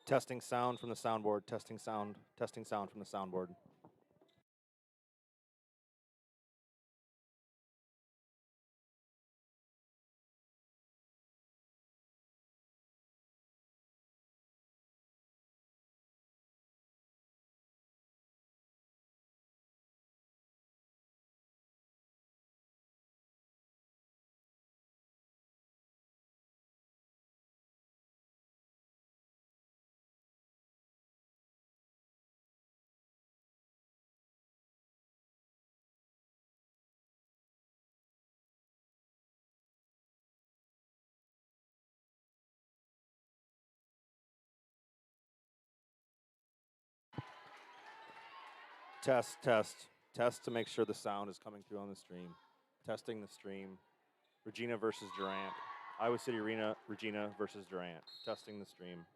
Testing sound from the soundboard. Testing sound from the soundboard. Test to make sure the sound is coming through on the stream. Testing the stream. Regina versus Durant. Iowa City Arena, Regina versus Durant. Testing the stream.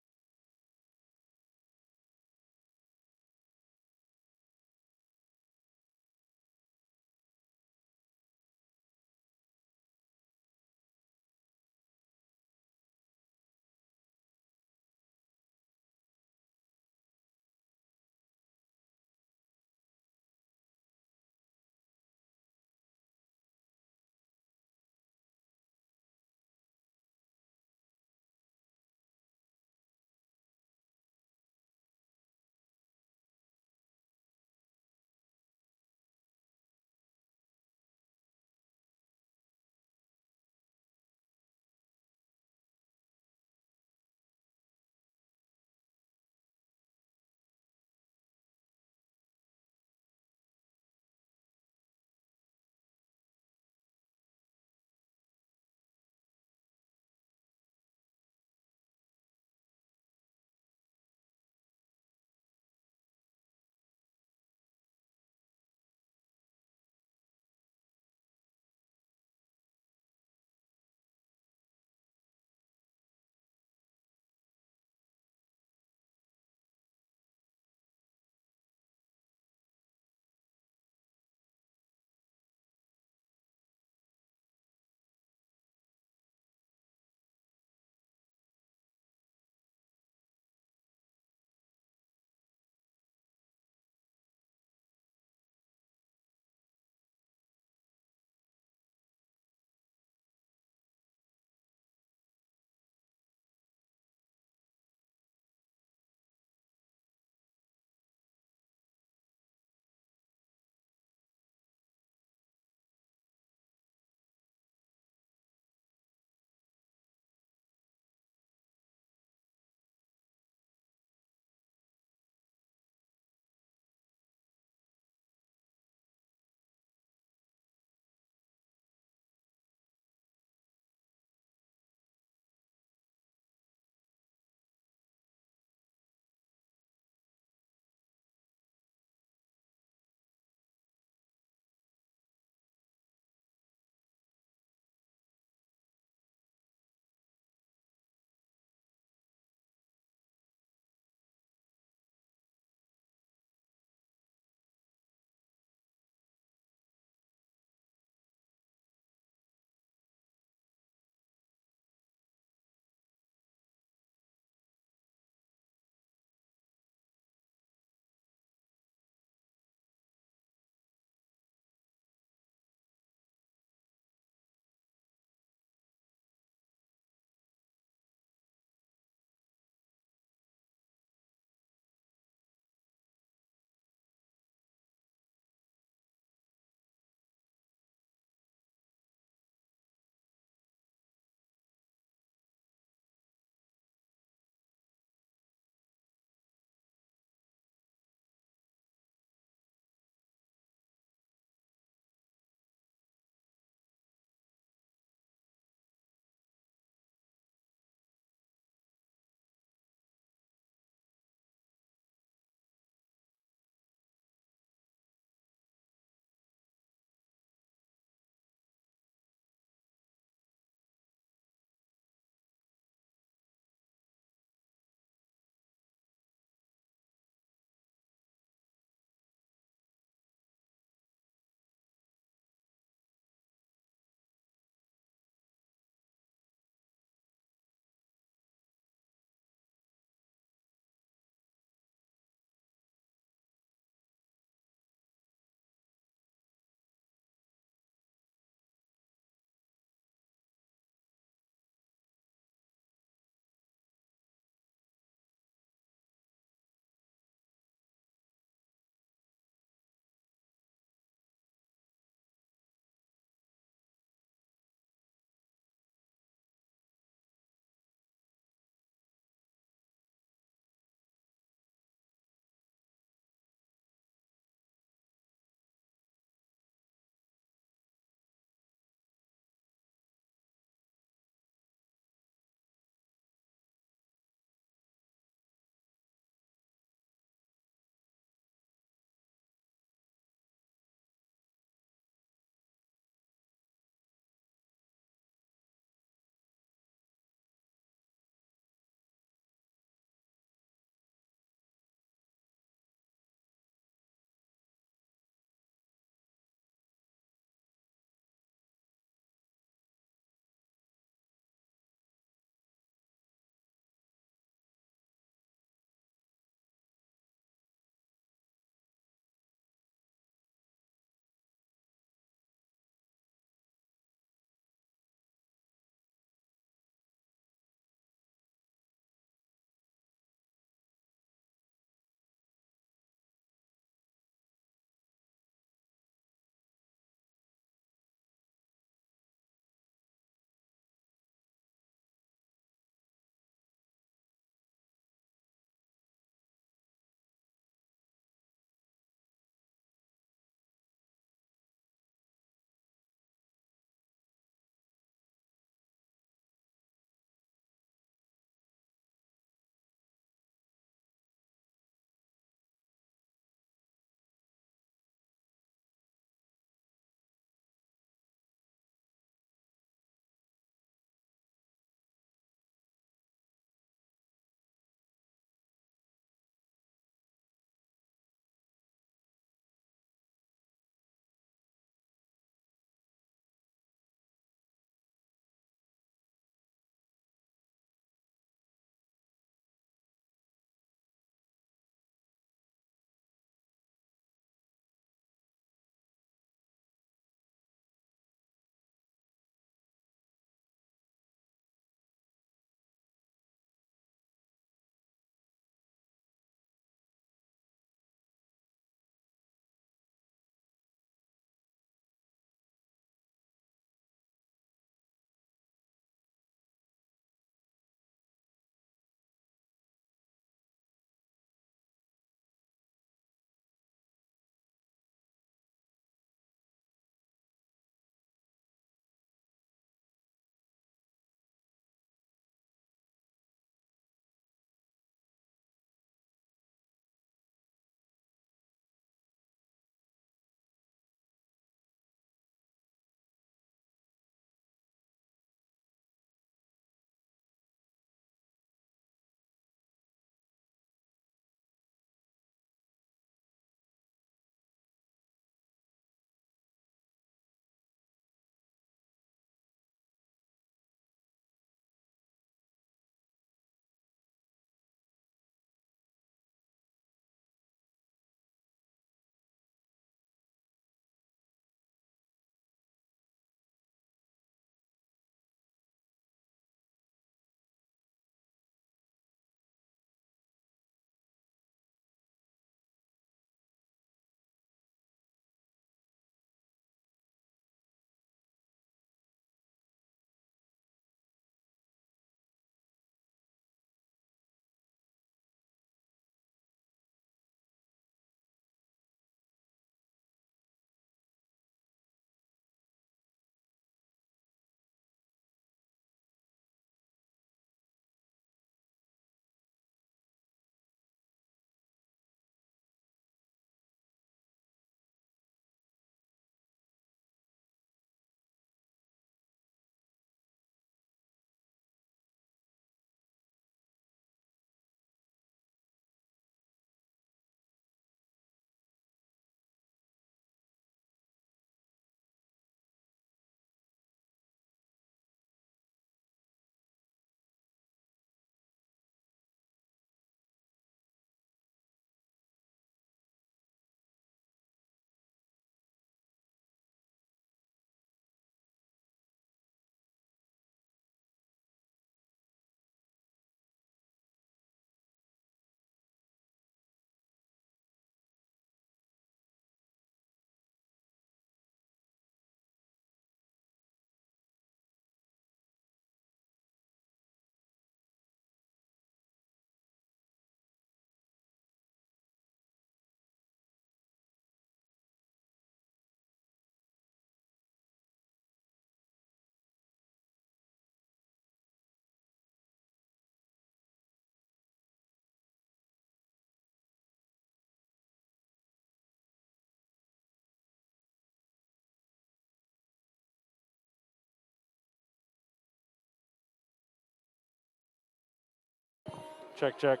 Check, check.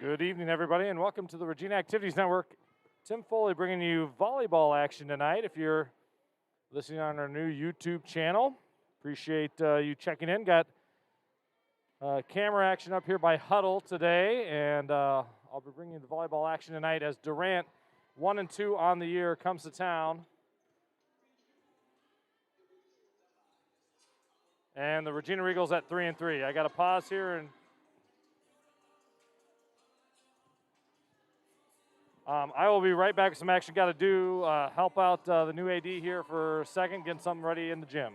Good evening, everybody, and welcome to the Regina Activities Network. Tim Foley bringing you volleyball action tonight. If you're listening on our new YouTube channel, appreciate you checking in. Got camera action up here by Huddle today, and I'll be bringing you the volleyball action tonight as Durant, 1-2 on the year, comes to town. And the Regina Regals at 3-3. I got to pause here and I will be right back with some action. Got to do help out the new AD here for a second, getting something ready in the gym.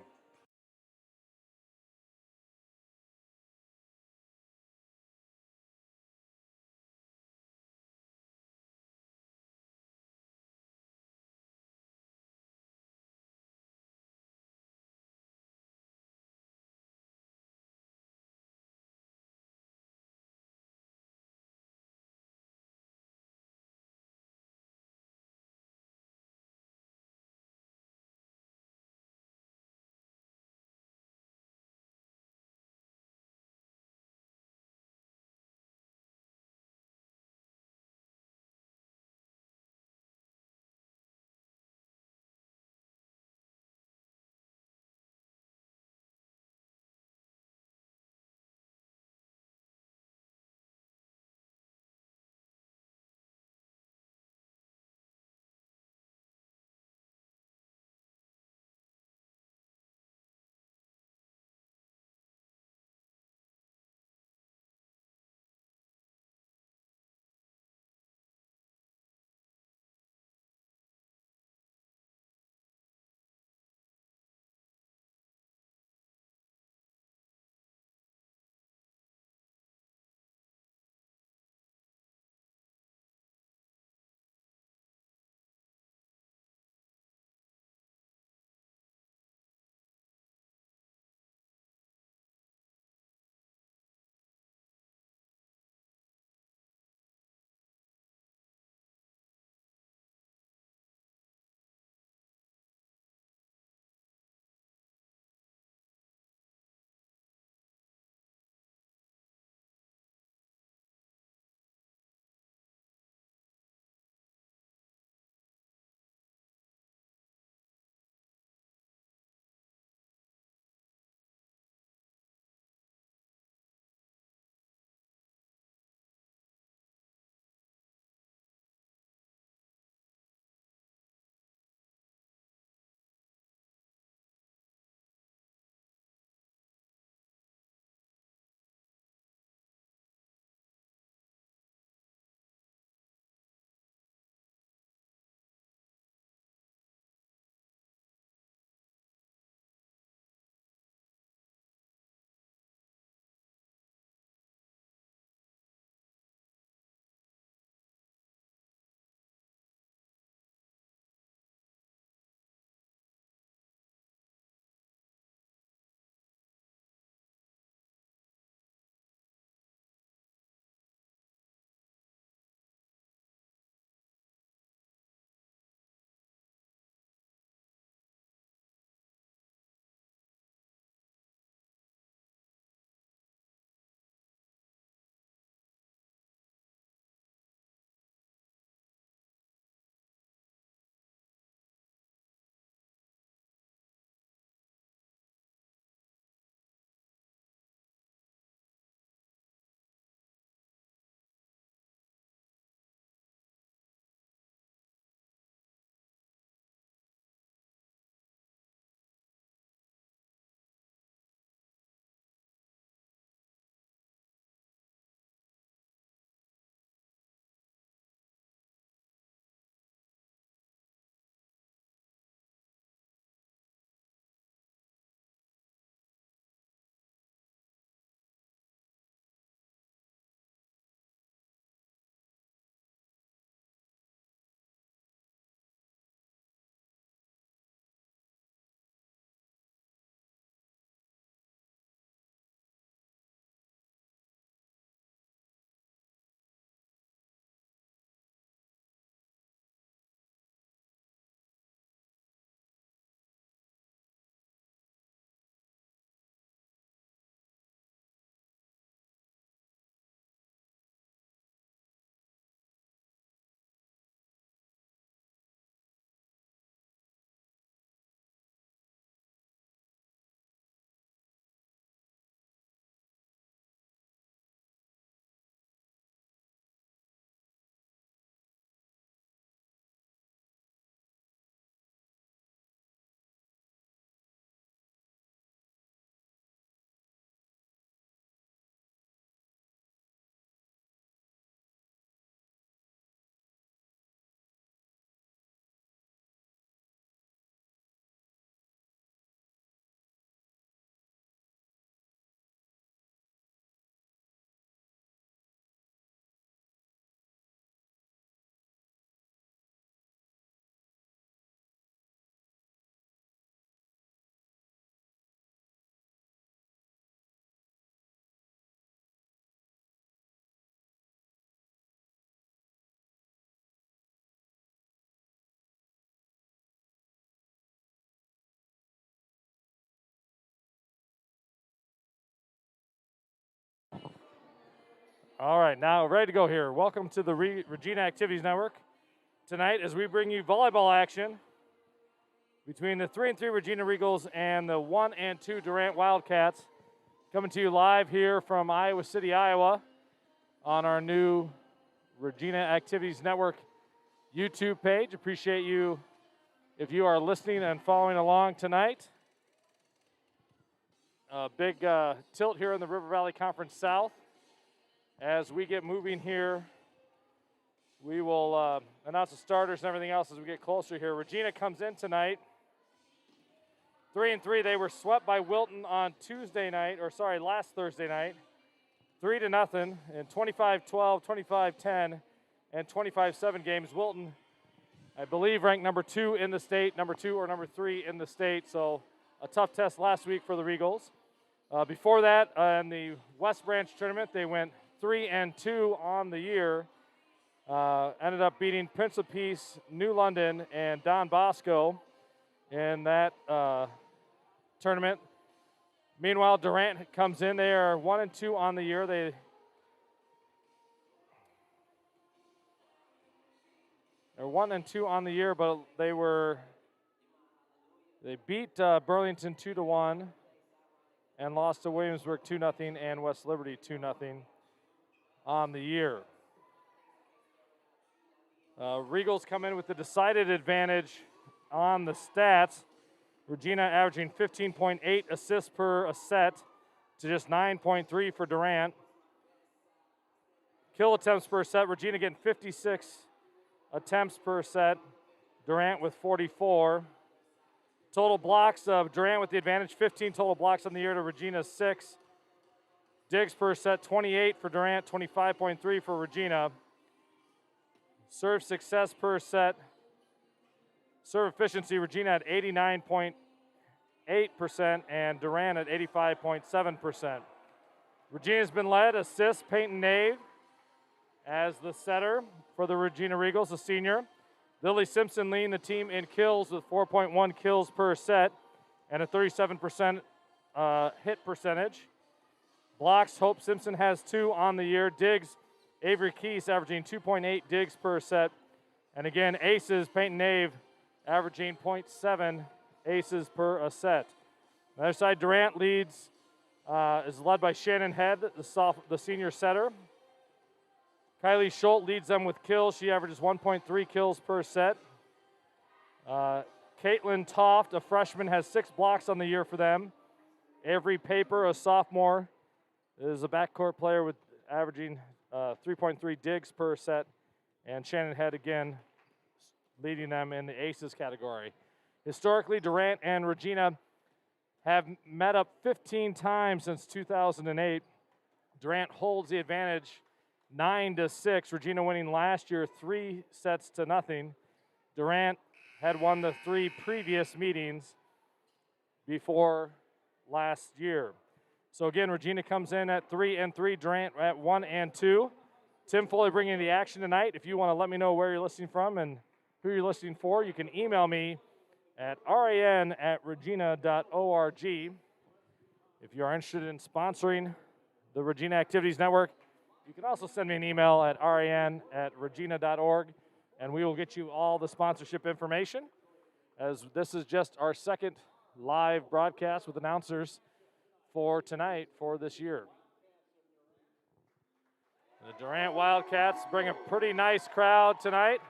All right, now ready to go here. Welcome to the Regina Activities Network. Tonight, as we bring you volleyball action between the 3-3 Regina Regals and the 1-2 Durant Wildcats, coming to you live here from Iowa City, Iowa, on our new Regina Activities Network YouTube page. Appreciate you if you are listening and following along tonight. A big tilt here in the River Valley Conference South. As we get moving here, we will announce the starters and everything else as we get closer here. Regina comes in tonight. 3-3, they were swept by Wilton on last Thursday night. 3-0 in 25-12, 25-10, and 25-7 games. Wilton, I believe, ranked number 2 in the state, number 2 or number 3 in the state. So a tough test last week for the Regals. Before that, in the West Branch tournament, they went 3-2 on the year. Ended up beating Prince of Peace, New London, and Don Bosco in that tournament. Meanwhile, Durant comes in. They are 1-2 on the year. They're 1-2 on the year, but they beat Burlington 2-1 and lost to Williamsburg 2-0 and West Liberty 2-0 on the year. Regals come in with the decided advantage on the stats. Regina averaging 15.8 assists per set to just 9.3 for Durant. Kill attempts per set, Regina getting 56 attempts per set. Durant with 44. Total blocks of Durant with the advantage, 15 total blocks on the year to Regina's 6. Digs per set, 28 for Durant, 25.3 for Regina. Serve success per set. Serve efficiency, Regina at 89.8% and Durant at 85.7%. Regina's been led, assists, Peyton Nave as the setter for the Regina Regals, a senior. Lily Simpson leading the team in kills with 4.1 kills per set and a 37% hit percentage. Blocks, Hope Simpson has 2 on the year. Digs, Avery Keese averaging 2.8 digs per set. And again, aces, Peyton Nave averaging 0.7 aces per a set. On the other side, Durant leads, is led by Shannon Head, the senior setter. Kylie Schultz leads them with kills. She averages 1.3 kills per set. Caitlin Toft, a freshman, has 6 blocks on the year for them. Avery Paper, a sophomore, is a backcourt player with averaging 3.3 digs per set. And Shannon Head, again, leading them in the aces category. Historically, Durant and Regina have met up 15 times since 2008. Durant holds the advantage 9-6. Regina winning last year 3-0. Durant had won the 3 previous meetings before last year. So again, Regina comes in at 3-3, Durant at 1-2. Tim Foley bringing the action tonight. If you want to let me know where you're listening from and who you're listening for, you can email me at ran@regina.org. If you are interested in sponsoring the Regina Activities Network, you can also send me an email at ran@regina.org, and we will get you all the sponsorship information, as this is just our second live broadcast with announcers for tonight for this year. The Durant Wildcats bring a pretty nice crowd tonight.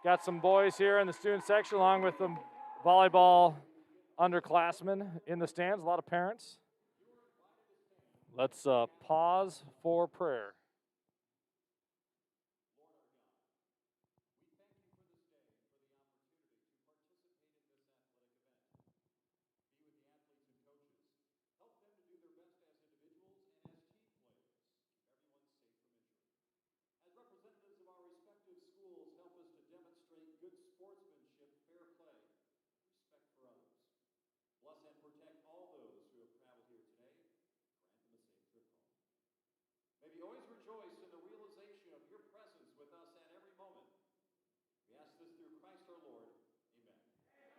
Got some boys here in the student section along with the volleyball underclassmen in the stands, a lot of parents. Let's pause for prayer. Bless and protect all those who have traveled here today. Grant them a safe trip home. May we always rejoice in the realization of your presence with us at every moment. We ask this through Christ our Lord. Amen. And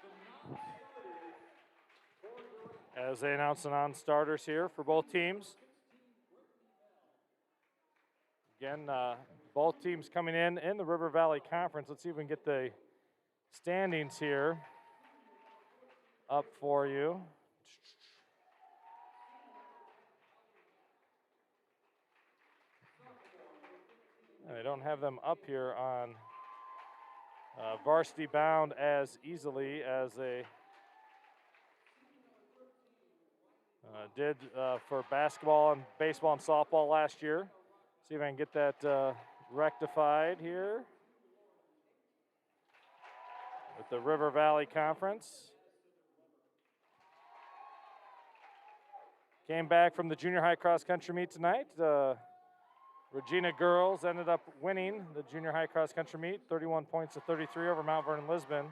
now, the non-starters for Durant. as they announce the non-starters here for both teams. Again, both teams coming in the River Valley Conference. Let's see if we can get the standings here up for you. I don't have them up here on Varsity Bound as easily as they did for basketball and baseball and softball last year. See if I can get that rectified here with the River Valley Conference. Came back from the junior high cross country meet tonight. Regina girls ended up winning the junior high cross country meet, 31 points to 33 over Mount Vernon Lisbon.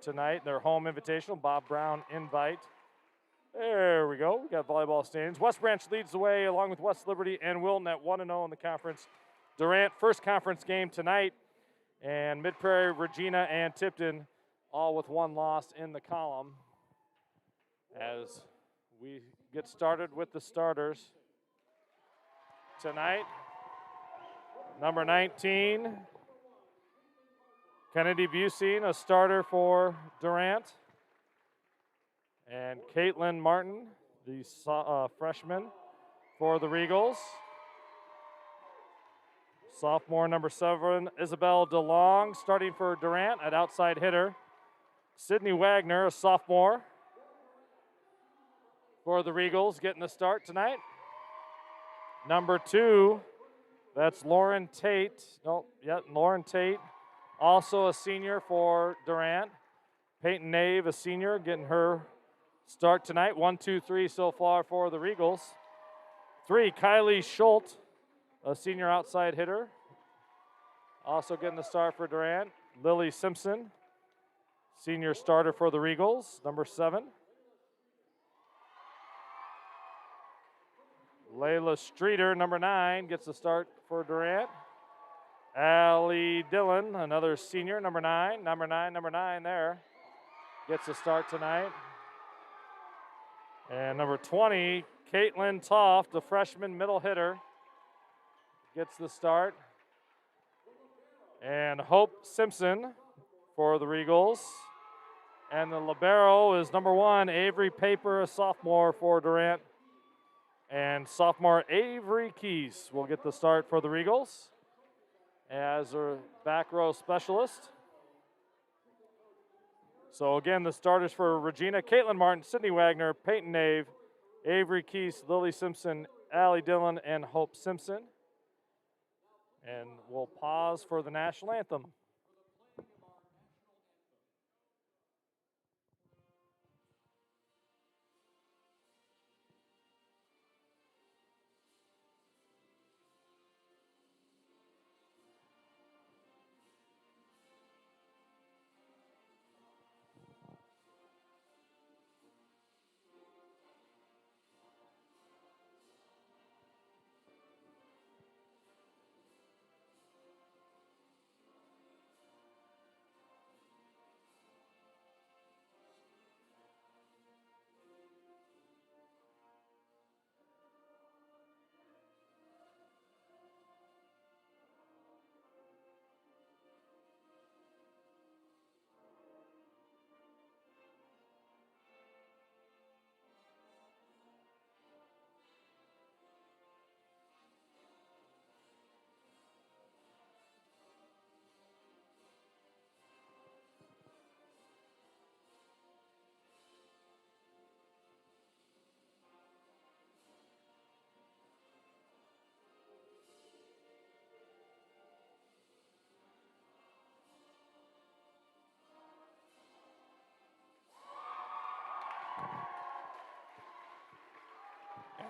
Tonight, their home invitational, Bob Brown invite. There we go. We got volleyball standings. West Branch leads the way along with West Liberty and Wilton at 1-0 in the conference. Durant, first conference game tonight. And Mid Prairie, Regina, and Tipton all with one loss in the column. As we get started with the starters tonight. Number 19, Kennedy Busine, a starter for Durant. And Caitlin Martin, the freshman for the Regals. Sophomore number 7, Isabel DeLong, starting for Durant at outside hitter. Sydney Wagner, a sophomore for the Regals, getting the start tonight. Number 2, that's Lauren Tate. Lauren Tate, also a senior for Durant. Peyton Nave, a senior, getting her start tonight. 1, 2, 3 so far for the Regals. 3, Kylie Schultz, a senior outside hitter, also getting the start for Durant. Lily Simpson, senior starter for the Regals, number 7. Layla Streeter, number 9, gets the start for Durant. Allie Dillon, another senior, number 9. Number 9 there, gets the start tonight. And number 20, Caitlin Toft, the freshman middle hitter, gets the start. And Hope Simpson for the Regals. And the libero is number 1, Avery Paper, a sophomore for Durant. And sophomore Avery Keys will get the start for the Regals as a back row specialist. So again, the starters for Regina: Caitlin Martin, Sydney Wagner, Peyton Nave, Avery Keys, Lily Simpson, Allie Dillon, and Hope Simpson. And we'll pause for the national anthem.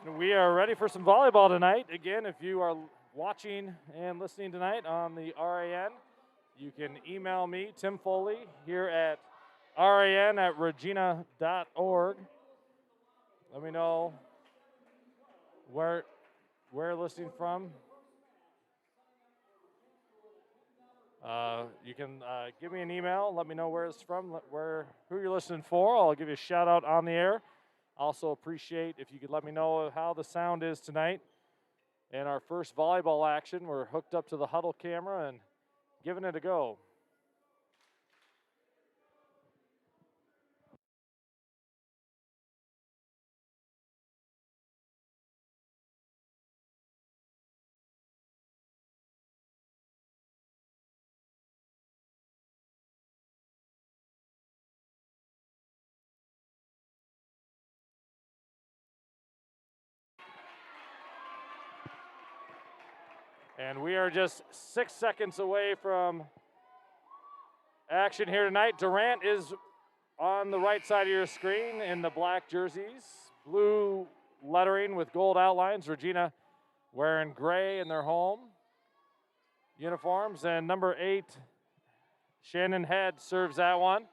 And we are ready for some volleyball tonight. Again, if you are watching and listening tonight on the RAN, you can email me, Tim Foley, here at ran@regina.org. Let me know where you're listening from. You can give me an email. Let me know where it's from, who you're listening for. I'll give you a shout out on the air. Also appreciate if you could let me know how the sound is tonight. In our first volleyball action, we're hooked up to the huddle camera and giving it a go. And we are just 6 seconds away from action here tonight. Durant is on the right side of your screen in the black jerseys, blue lettering with gold outlines. Regina wearing gray in their home uniforms. And number 8, Shannon Head serves that one.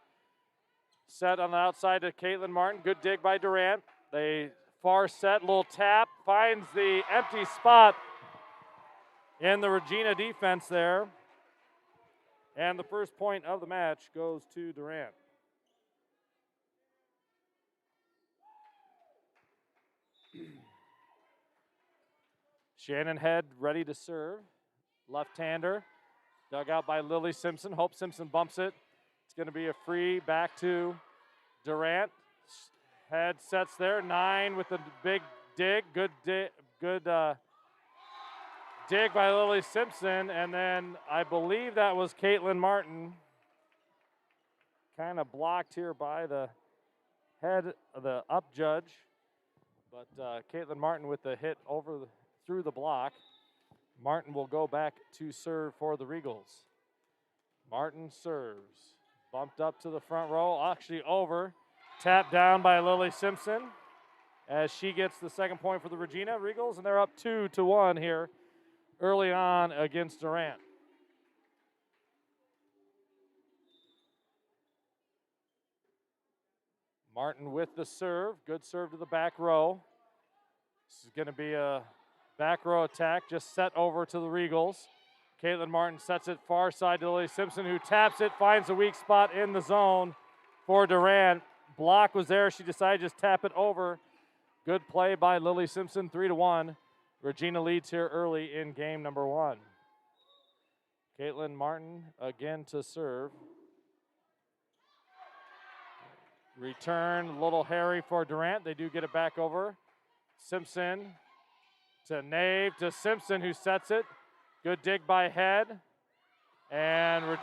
Set on the outside to Caitlin Martin. Good dig by Durant. They far set, little tap, finds the empty spot in the Regina defense there. And the first point of the match goes to Durant. Shannon Head ready to serve. Left-hander. Dug out by Lily Simpson. Hope Simpson bumps it. It's going to be a free back to Durant. Head sets there. 9 with the big dig. Good dig by Lily Simpson, and then I believe that was Caitlin Martin. Kind of blocked here by the head of the up judge, but Caitlin Martin with the hit through the block. Martin will go back to serve for the Regals. Martin serves, bumped up to the front row, actually over, tapped down by Lily Simpson as she gets the second point for the Regina Regals, and they're up 2-1 here early on against Durant. Martin with the serve. Good serve to the back row. This is going to be a back row attack, just set over to the Regals. Caitlin Martin sets it far side to Lily Simpson, who taps it, finds a weak spot in the zone for Durant. Block was there. She decided to just tap it over. Good play by Lily Simpson, 3-1. Regina leads here early in game number 1. Caitlin Martin again to serve. Return, a little hairy for Durant. They do get it back over. Simpson to Nave to Simpson, who sets it. Good dig by Head. And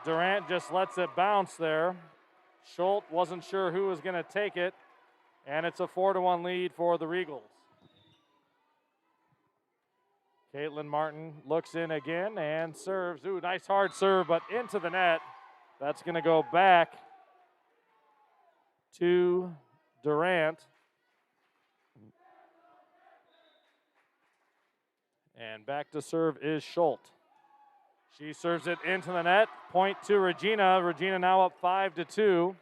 Durant just lets it bounce there. Schultz wasn't sure who was going to take it. And it's a 4-1 lead for the Regals. Caitlin Martin looks in again and serves. Ooh, nice hard serve, but into the net. That's going to go back to Durant. And back to serve is Schultz. She serves it into the net. Point to Regina. Regina now up 5-2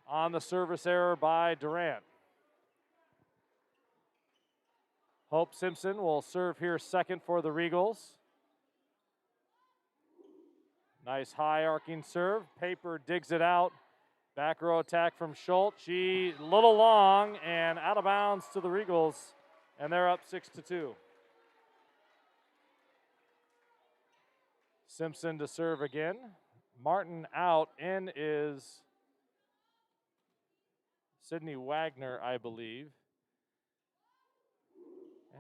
on the service error by Durant. Hope Simpson will serve here second for the Regals. Nice high arcing serve. Paper digs it out. Back row attack from Schultz. She a little long and out of bounds to the Regals, and they're up 6-2. Simpson to serve again. Martin out. In is Sydney Wagner, I believe.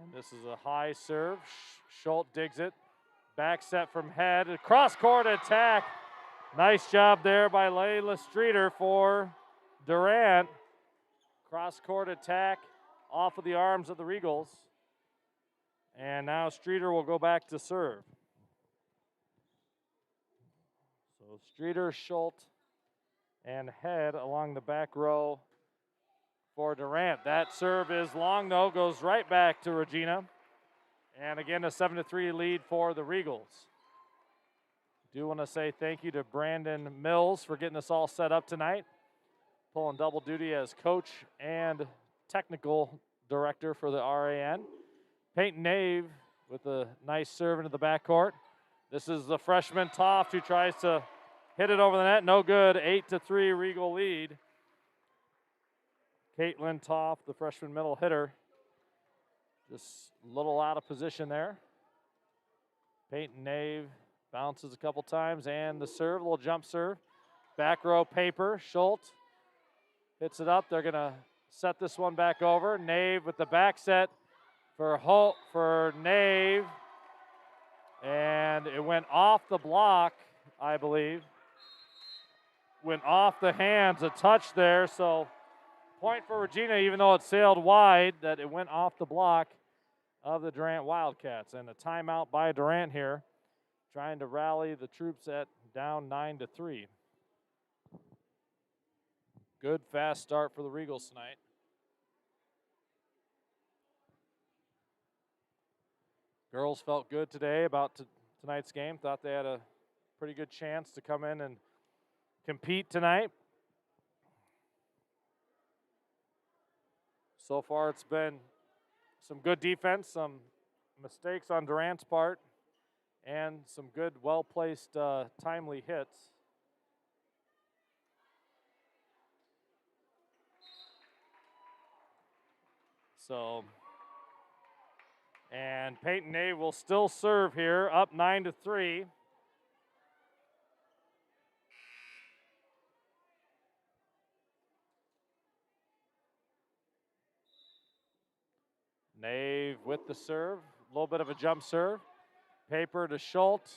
And this is a high serve. Schultz digs it. Back set from Head. A cross-court attack. Nice job there by Layla Streeter for Durant. Cross-court attack off of the arms of the Regals. And now Streeter will go back to serve. So Streeter, Schultz, and Head along the back row for Durant. That serve is long, though, goes right back to Regina. And again, a 7-3 lead for the Regals. Do want to say thank you to Brandon Mills for getting us all set up tonight. Pulling double duty as coach and technical director for the RAN. Peyton Nave with a nice serve into the backcourt. This is the freshman Toft who tries to hit it over the net. No good. 8-3 Regal lead. Caitlin Toft, the freshman middle hitter, just a little out of position there. Peyton Nave bounces a couple times, and the serve, a little jump serve. Back row Paper. Schultz hits it up. They're going to set this one back over. Nave with the back set for Nave. And it went off the block, I believe. Went off the hands, a touch there. So point for Regina, even though it sailed wide, that it went off the block of the Durant Wildcats. And a timeout by Durant here, trying to rally the troops at down 9-3. Good fast start for the Regals tonight. Girls felt good today about tonight's game. Thought they had a pretty good chance to come in and compete tonight. So far it's been some good defense, some mistakes on Durant's part, and some good, well-placed, timely hits. So, and Peyton Nave will still serve here, up 9-3. Nave with the serve, a little bit of a jump serve. Paper to Schultz,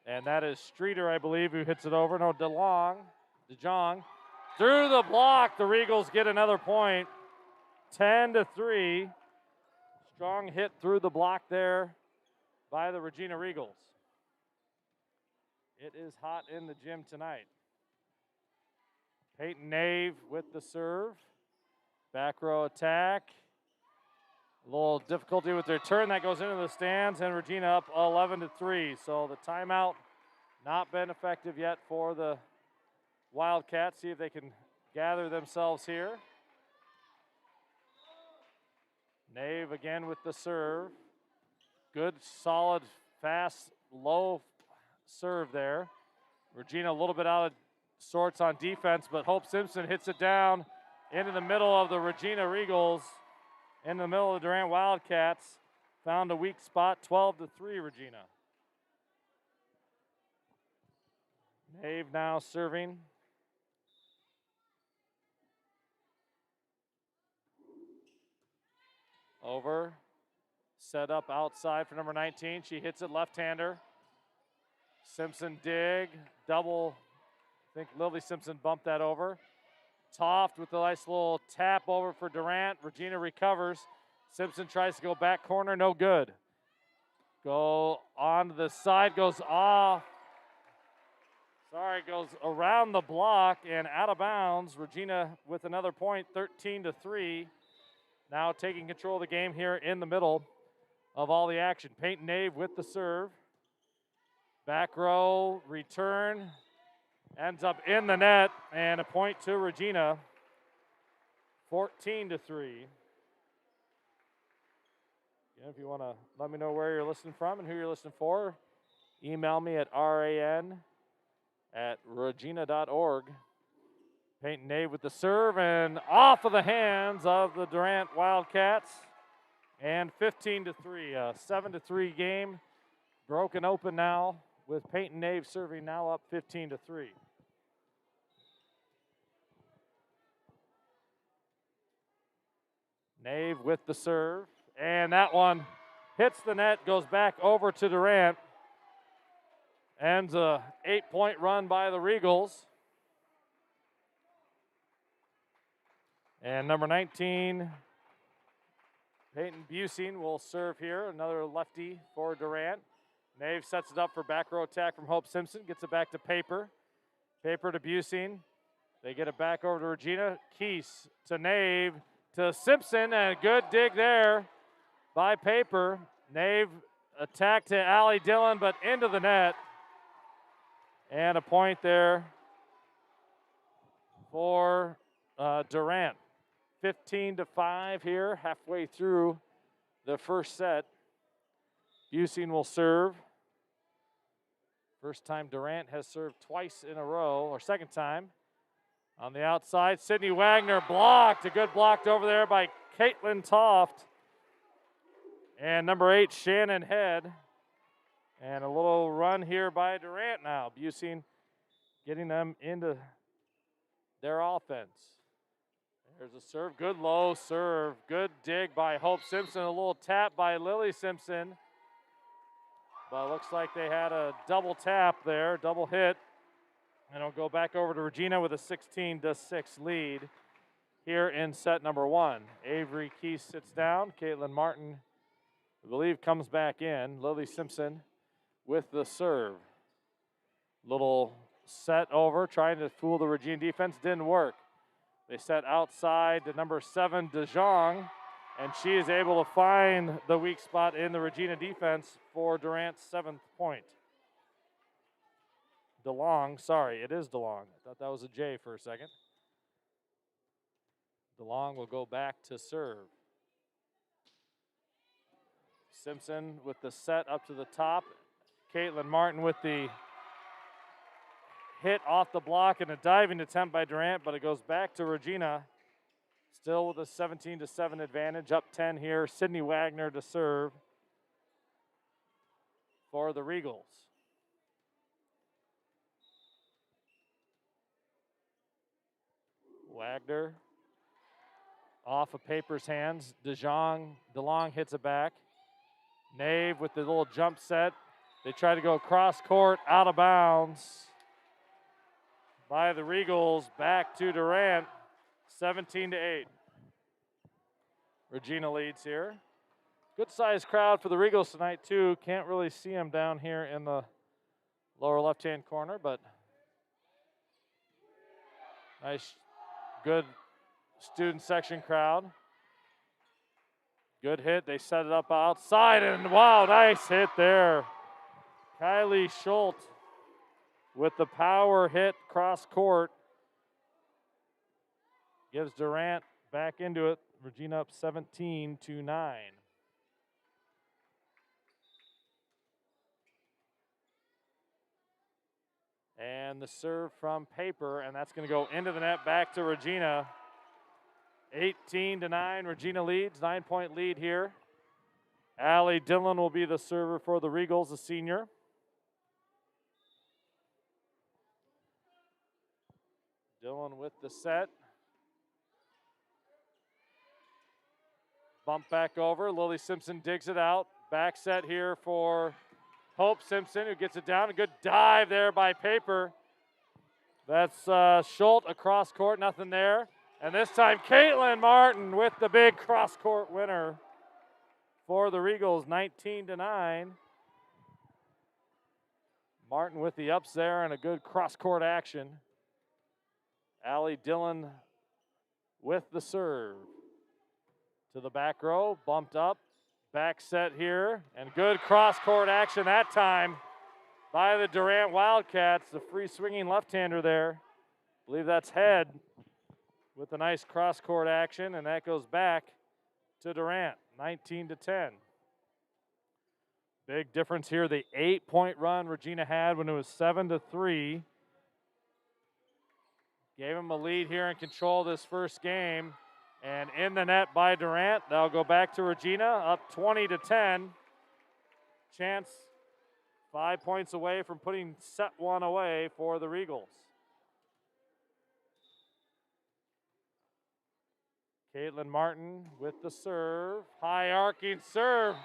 and that is Streeter, I believe, who hits it over. No, DeJong. Through the block, the Regals get another point. 10-3. Strong hit through the block there by the Regina Regals. It is hot in the gym tonight. Peyton Nave with the serve. Back row attack. A little difficulty with their turn. That goes into the stands, and Regina up 11-3. So the timeout not been effective yet for the Wildcats. See if they can gather themselves here. Nave again with the serve. Good, solid, fast, low serve there. Regina a little bit out of sorts on defense, but Hope Simpson hits it down into the middle of the Regina Regals, in the middle of the Durant Wildcats. Found a weak spot, 12-3 Regina. Nave now serving. Over, set up outside for number 19. She hits it left-hander. Simpson dig, double. I think Lily Simpson bumped that over. Toft with a nice little tap over for Durant. Regina recovers. Simpson tries to go back corner, no good. Go on to the side, goes off. Sorry, goes around the block and out of bounds. Regina with another point, 13-3. Now taking control of the game here in the middle of all the action. Peyton Nave with the serve. Back row, return, ends up in the net, and a point to Regina, 14-3. If you want to let me know where you're listening from and who you're listening for, email me at ran@regina.org. Peyton Nave with the serve, and off of the hands of the Durant Wildcats. And 15-3, a 7-3 game. Broken open now with Peyton Nave serving, now up 15-3. Nave with the serve, and that one hits the net, goes back over to Durant. Ends a 8-point run by the Regals. And number 19, Peyton Busing will serve here, another lefty for Durant. Nave sets it up for back row attack from Hope Simpson, gets it back to Paper. Paper to Busing. They get it back over to Regina. Keese to Nave to Simpson, and a good dig there by Paper. Nave attack to Allie Dillon, but into the net. And a point there for Durant. 15-5 here, halfway through the first set. Busing will serve. First time Durant has served twice in a row, or second time. On the outside, Sydney Wagner blocked. A good blocked over there by Caitlin Toft. And number 8, Shannon Head. And a little run here by Durant now. Busing getting them into their offense. There's a serve, good low serve. Good dig by Hope Simpson. A little tap by Lily Simpson. But it looks like they had a double tap there, double hit. And it'll go back over to Regina with a 16-6 lead here in set number 1. Avery Keese sits down. Caitlin Martin, I believe, comes back in. Lily Simpson with the serve. Little set over, trying to fool the Regina defense, didn't work. They set outside to number 7, DeJong, and she is able to find the weak spot in the Regina defense for Durant's 7th point. DeLong, sorry, it is DeLong. I thought that was a J for a second. DeLong will go back to serve. Simpson with the set up to the top. Caitlin Martin with the hit off the block and a diving attempt by Durant, but it goes back to Regina. Still with a 17-7 advantage, up 10 here. Sydney Wagner to serve for the Regals. Wagner off of Paper's hands. DeLong hits it back. Nave with the little jump set. They try to go cross court, out of bounds by the Regals. Back to Durant, 17-8. Regina leads here. Good sized crowd for the Regals tonight too. Can't really see them down here in the lower left-hand corner, but nice, good student section crowd. Good hit. They set it up outside, and wow, nice hit there. Kylie Schultz with the power hit cross court. Gives Durant back into it. Regina up 17-9. And the serve from Paper, and that's going to go into the net, back to Regina. 18-9, Regina leads, 9-point lead here. Allie Dillon will be the server for the Regals, a senior. Dillon with the set. Bump back over, Lily Simpson digs it out. Back set here for Hope Simpson, who gets it down. A good dive there by Paper. That's Schultz across court, nothing there. And this time, Caitlin Martin with the big cross-court winner for the Regals, 19-9. Martin with the ups there and a good cross-court action. Allie Dillon with the serve. To the back row, bumped up. Back set here, and good cross-court action that time by the Durant Wildcats. The free swinging left-hander there. I believe that's Head with a nice cross-court action, and that goes back to Durant, 19-10. Big difference here, the 8-point run Regina had when it was 7-3. Gave them a lead here and control this first game. And in the net by Durant. They'll go back to Regina, up 20-10. Chance 5 points away from putting set 1 away for the Regals. Caitlin Martin with the serve. High arcing serve.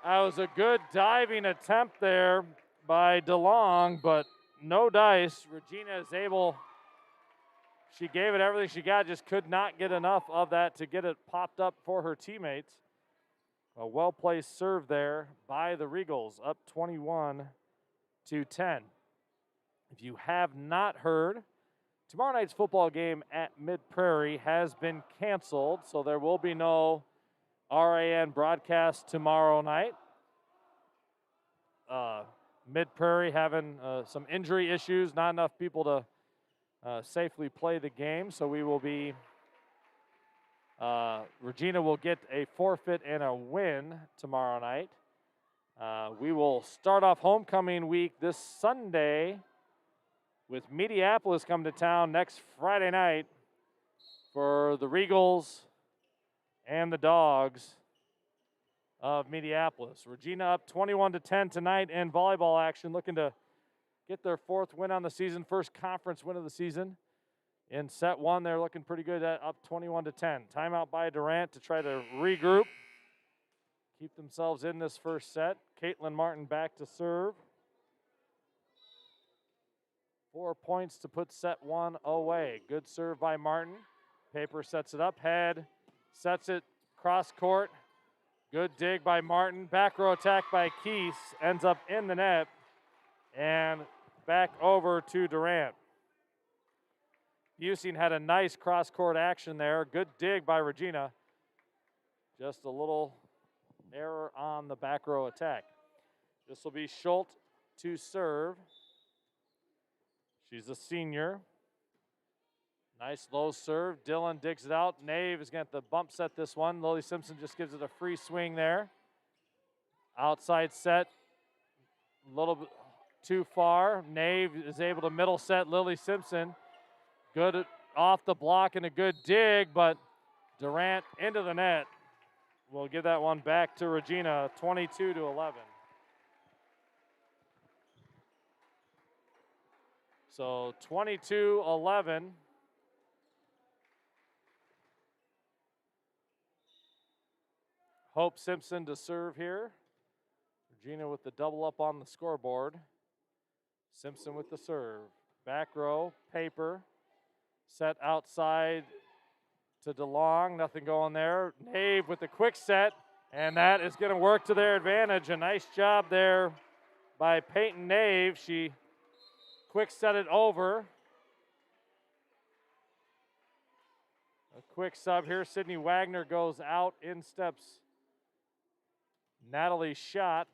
That was a good diving attempt there by DeLong, but no dice. Regina is able, she gave it everything she got, just could not get enough of that to get it popped up for her teammates. A well-placed serve there by the Regals, up 21-10. If you have not heard, tomorrow night's football game at Mid-Prairie has been canceled, so there will be no RAN broadcast tomorrow night. Mid-Prairie having some injury issues, not enough people to safely play the game, so we will be, Regina will get a forfeit and a win tomorrow night. We will start off homecoming week this Sunday with Mediapolis come to town next Friday night for the Regals and the Dogs of Mediapolis. Regina up 21-10 tonight in volleyball action, looking to get their 4th win on the season, first conference win of the season. In set 1, they're looking pretty good at up 21-10. Timeout by Durant to try to regroup, keep themselves in this first set. Caitlin Martin back to serve. 4 points to put set 1 away. Good serve by Martin. Paper sets it up, head, sets it cross court. Good dig by Martin. Back row attack by Keese, ends up in the net, and back over to Durant. Busing had a nice cross court action there. Good dig by Regina. Just a little error on the back row attack. This will be Schultz to serve. She's a senior. Nice low serve. Dillon digs it out. Nave is going to have to bump set this one. Lily Simpson just gives it a free swing there. Outside set. A little bit too far. Nave is able to middle set Lily Simpson. Good off the block and a good dig, but Durant into the net. We'll give that one back to Regina, 22-11. So 22-11. Hope Simpson to serve here. Regina with the double up on the scoreboard. Simpson with the serve. Back row, Paper. Set outside to DeLong. Nothing going there. Nave with the quick set, and that is going to work to their advantage. A nice job there by Peyton Nave. She quick set it over. A quick sub here. Sydney Wagner goes out. In steps Natalie Schott.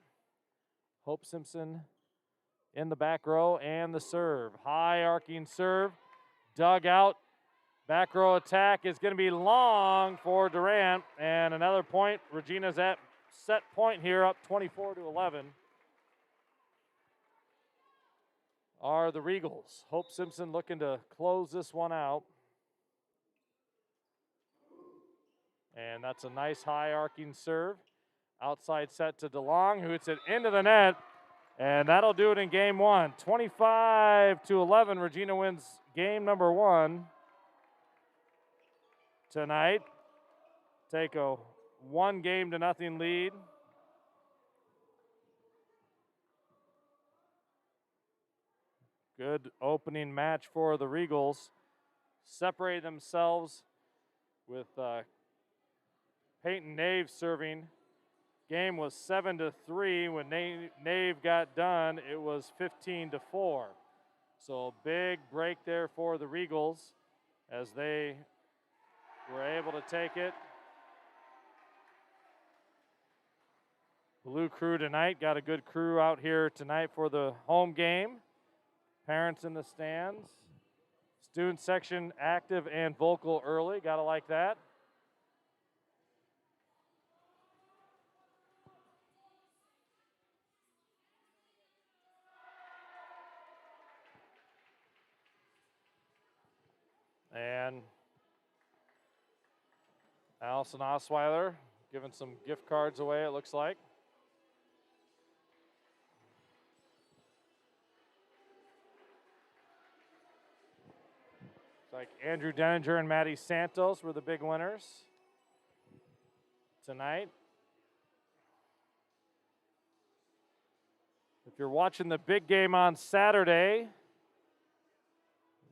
Hope Simpson in the back row, and the serve. High arcing serve. Dug out. Back row attack is going to be long for Durant, and another point. Regina's at set point here, up 24-11. Are the Regals. Hope Simpson looking to close this one out. And that's a nice high arcing serve. Outside set to DeLong, who hits it into the net. And that'll do it in game 1. 25-11. Regina wins game number 1 tonight. Take a 1-0 lead. Good opening match for the Regals. Separate themselves with Peyton Nave serving. Game was 7-3. When Nave got done, it was 15-4. So big break there for the Regals as they were able to take it. Blue crew tonight. Got a good crew out here tonight for the home game. Parents in the stands. Student section active and vocal early. Gotta like that. And Allison Osweiler giving some gift cards away, it looks like. It's like Andrew Denninger and Maddie Santos were the big winners tonight. If you're watching the big game on Saturday,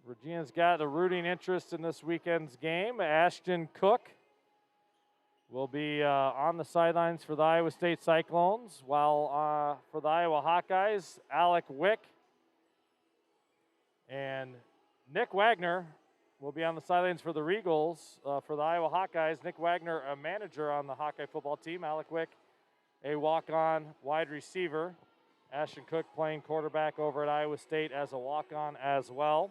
Regina's got a rooting interest in this weekend's game. Ashton Cook will be on the sidelines for the Iowa State Cyclones, while for the Iowa Hawkeyes, Alec Wick and Nick Wagner will be on the sidelines for the Regals. For the Iowa Hawkeyes, Nick Wagner, a manager on the Hawkeye football team. Alec Wick, a walk-on wide receiver. Ashton Cook playing quarterback over at Iowa State as a walk-on as well.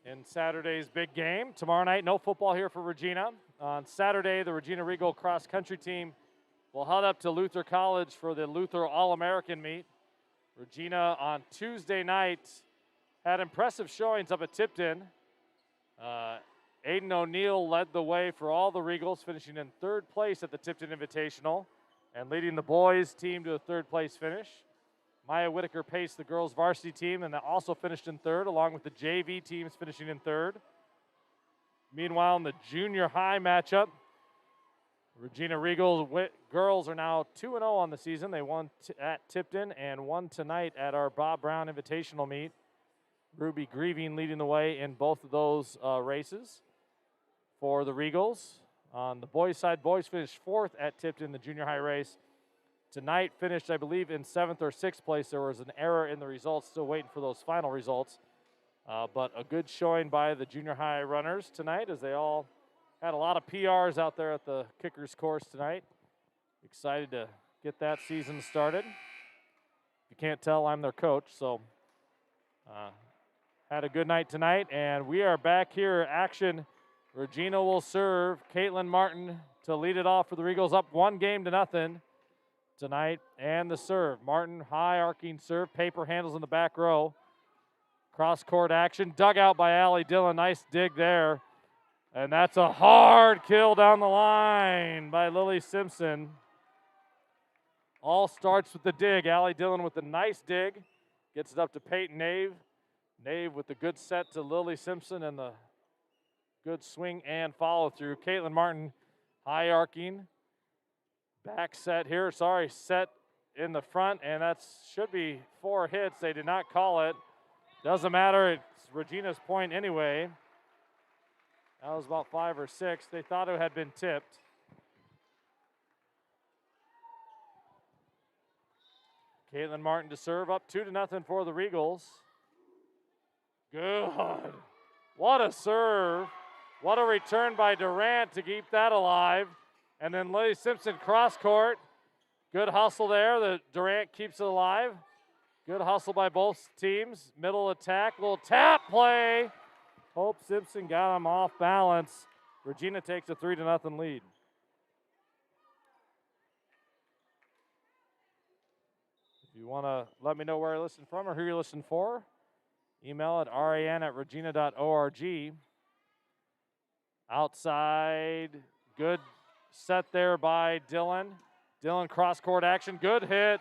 In Saturday's big game. Tomorrow night, no football here for Regina. On Saturday, the Regina Regal cross-country team We'll head up to Luther College for the Luther All-American meet. Regina on Tuesday night had impressive showings up at Tipton. Aiden O'Neill led the way for all the Regals, finishing in third place at the Tipton Invitational and leading the boys team to a third place finish. Maya Whitaker paced the girls varsity team and also finished in third, along with the JV teams finishing in third. Meanwhile, in the junior high matchup, Regina Regals girls are now 2-0 on the season. They won at Tipton and won tonight at our Bob Brown Invitational meet. Ruby Grieving leading the way in both of those races for the Regals. On the boys' side, boys finished fourth at Tipton, the junior high race. Tonight finished, I believe, in 7th or 6th place. There was an error in the results, still waiting for those final results. But a good showing by the junior high runners tonight, as they all had a lot of PRs out there at the kickers course tonight. Excited to get that season started. If you can't tell, I'm their coach, so had a good night tonight, and we are back here. Action. Regina will serve. Caitlin Martin to lead it off for the Regals, up 1-0 tonight. And the serve. Martin, high arcing serve. Paper handles in the back row. Cross-court action. Dug out by Allie Dillon. Nice dig there. And that's a hard kill down the line by Lily Simpson. All starts with the dig. Allie Dillon with a nice dig. Gets it up to Peyton Nave. Nave with the good set to Lily Simpson and the good swing and follow through. Caitlin Martin, high arcing. Back set here. Set in the front, and that should be 4 hits. They did not call it. Doesn't matter. It's Regina's point anyway. That was about 5 or 6. They thought it had been tipped. Caitlin Martin to serve, up 2-0 for the Regals. Good. What a serve. What a return by Durant to keep that alive. And then Lily Simpson cross court. Good hustle there. The Durant keeps it alive. Good hustle by both teams. Middle attack, little tap play. Hope Simpson got him off balance. Regina takes a 3-0 lead. If you want to let me know where you're listening from or who you're listening for, email at ran@regina.org. Outside, good set there by Dillon. Dillon cross-court action, good hit.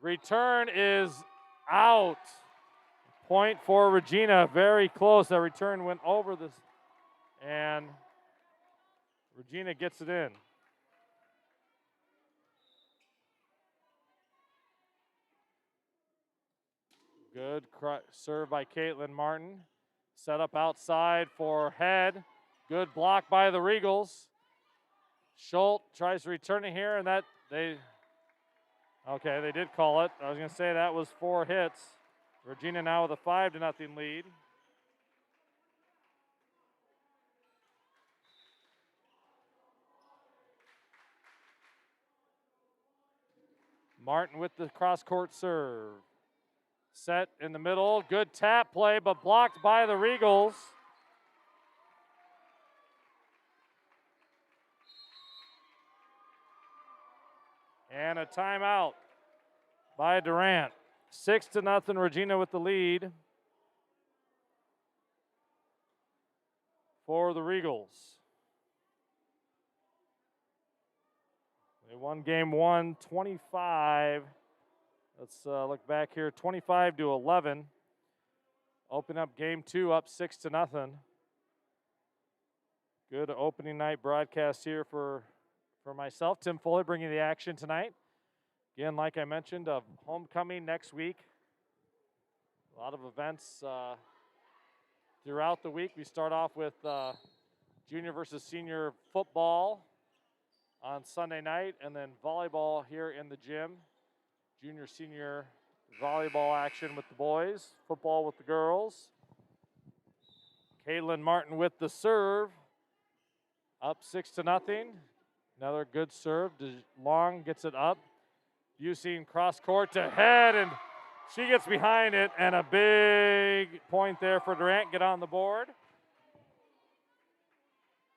Return is out. Point for Regina, very close. That return went over this, and Regina gets it in. Good serve by Caitlin Martin. Set up outside for head. Good block by the Regals. Schultz tries to return it here, and they did call it. I was going to say that was 4 hits. Regina now with a 5-0 lead. Martin with the cross-court serve. Set in the middle. Good tap play, but blocked by the Regals. And a timeout by Durant. 6-0, Regina with the lead for the Regals. They won game 1, 25. Let's look back here, 25-11. Open up game 2, up 6-0. Good opening night broadcast here for myself, Tim Foley, bringing the action tonight. Again, like I mentioned, homecoming next week. A lot of events throughout the week. We start off with junior versus senior football on Sunday night, and then volleyball here in the gym. Junior, senior volleyball action with the boys, football with the girls. Caitlin Martin with the serve, up 6-0. Another good serve. Long gets it up. Busine cross court to head, and she gets behind it, and a big point there for Durant. Get on the board.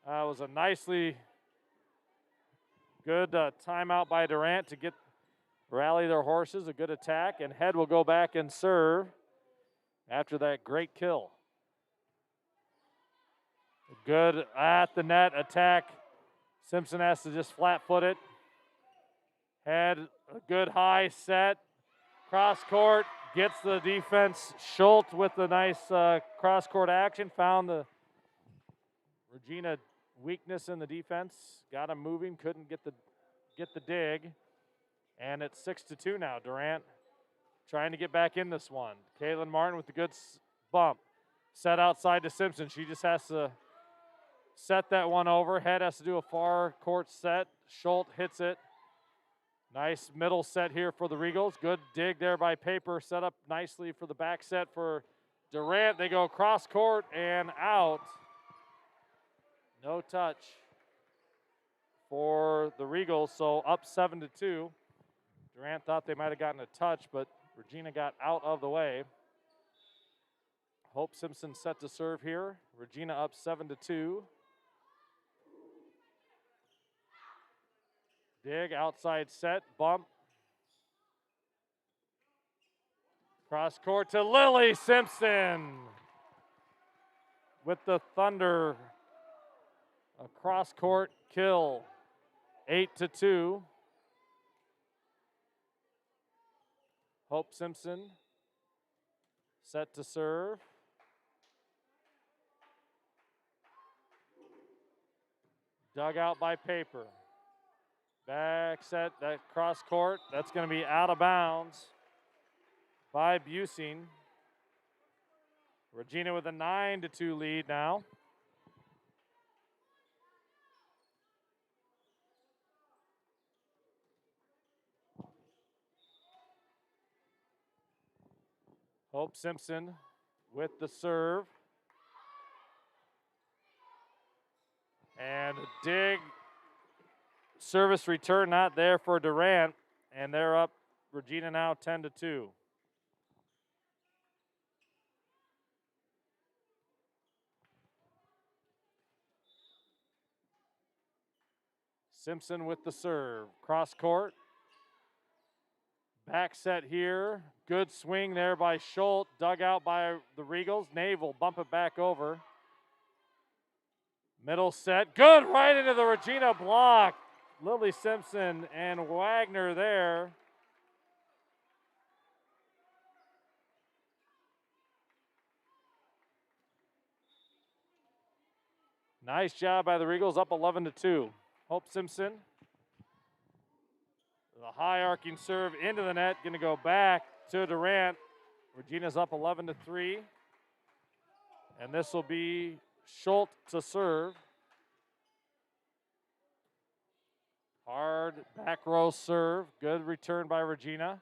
That was a nicely Good timeout by Durant to rally their horses. A good attack, and Head will go back and serve after that great kill. Good at the net attack. Simpson has to just flat foot it. Head, a good high set. Cross court, gets the defense. Schultz with the nice cross court action. Found the Regina weakness in the defense. Got him moving, couldn't get the dig. And it's 6-2 now. Durant trying to get back in this one. Caitlin Martin with the good bump. Set outside to Simpson. She just has to set that one over. Head has to do a far court set. Schultz hits it. Nice middle set here for the Regals. Good dig there by Paper. Set up nicely for the back set for Durant. They go cross court and out. No touch for the Regals, so up 7-2. Durant thought they might have gotten a touch, but Regina got out of the way. Hope Simpson set to serve here. Regina up 7-2. Dig, outside set, bump. Cross court to Lily Simpson with the Thunder. A cross court kill. 8-2. Hope Simpson set to serve. Dug out by Paper. Back set, that cross court, that's going to be out of bounds by Busing. Regina with a 9-2 lead now. Hope Simpson with the serve. And a dig. Service return not there for Durant. And they're up, Regina now 10-2. Simpson with the serve. Cross court. Back set here. Good swing there by Schultz. Dug out by the Regals. Naval bump it back over. Middle set. Good right into the Regina block. Lily Simpson and Wagner there. Nice job by the Regals, up 11-2. Hope Simpson. The high arcing serve into the net, going to go back to Durant. Regina's up 11-3. And this will be Schultz to serve. Hard back row serve. Good return by Regina.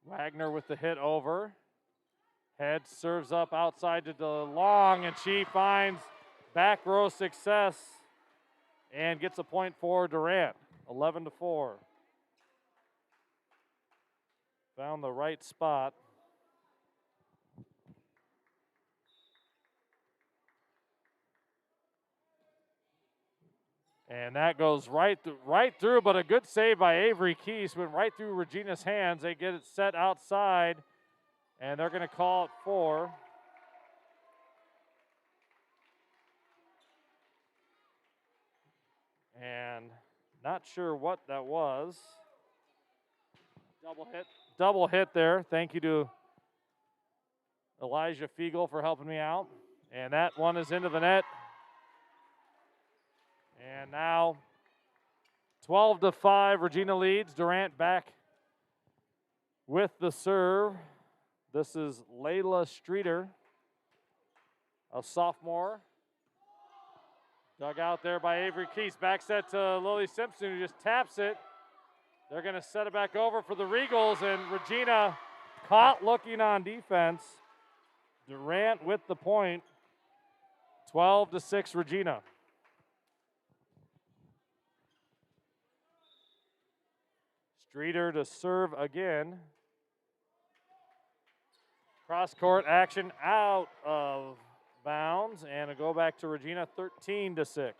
Wagner with the hit over. Head serves up outside to DeLong, and she finds back row success and gets a point for Durant. 11-4. Found the right spot. And that goes right through, but a good save by Avery Keese. Went right through Regina's hands. They get it set outside, and they're going to call it 4. And not sure what that was. Double hit there. Thank you to Elijah Fiegel for helping me out. And that one is into the net. And now 12-5, Regina leads. Durant back with the serve. This is Layla Streeter, a sophomore. Dug out there by Avery Keese. Back set to Lily Simpson, who just taps it. They're going to set it back over for the Regals, and Regina caught looking on defense. Durant with the point. 12-6, Regina. Streeter to serve again. Cross court action out of bounds, and a go back to Regina, 13-6.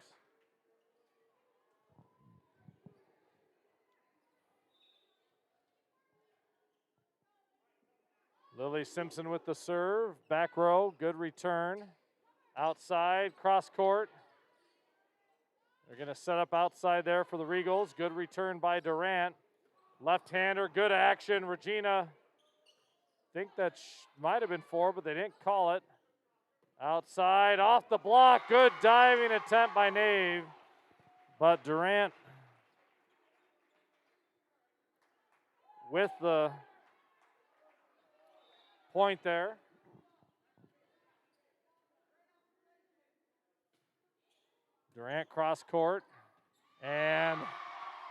Lily Simpson with the serve. Back row, good return. Outside, cross court. They're going to set up outside there for the Regals. Good return by Durant. Left-hander, good action. Regina, think that might have been 4, but they didn't call it. Outside, off the block. Good diving attempt by Nave. But Durant with the point there. Durant cross court. And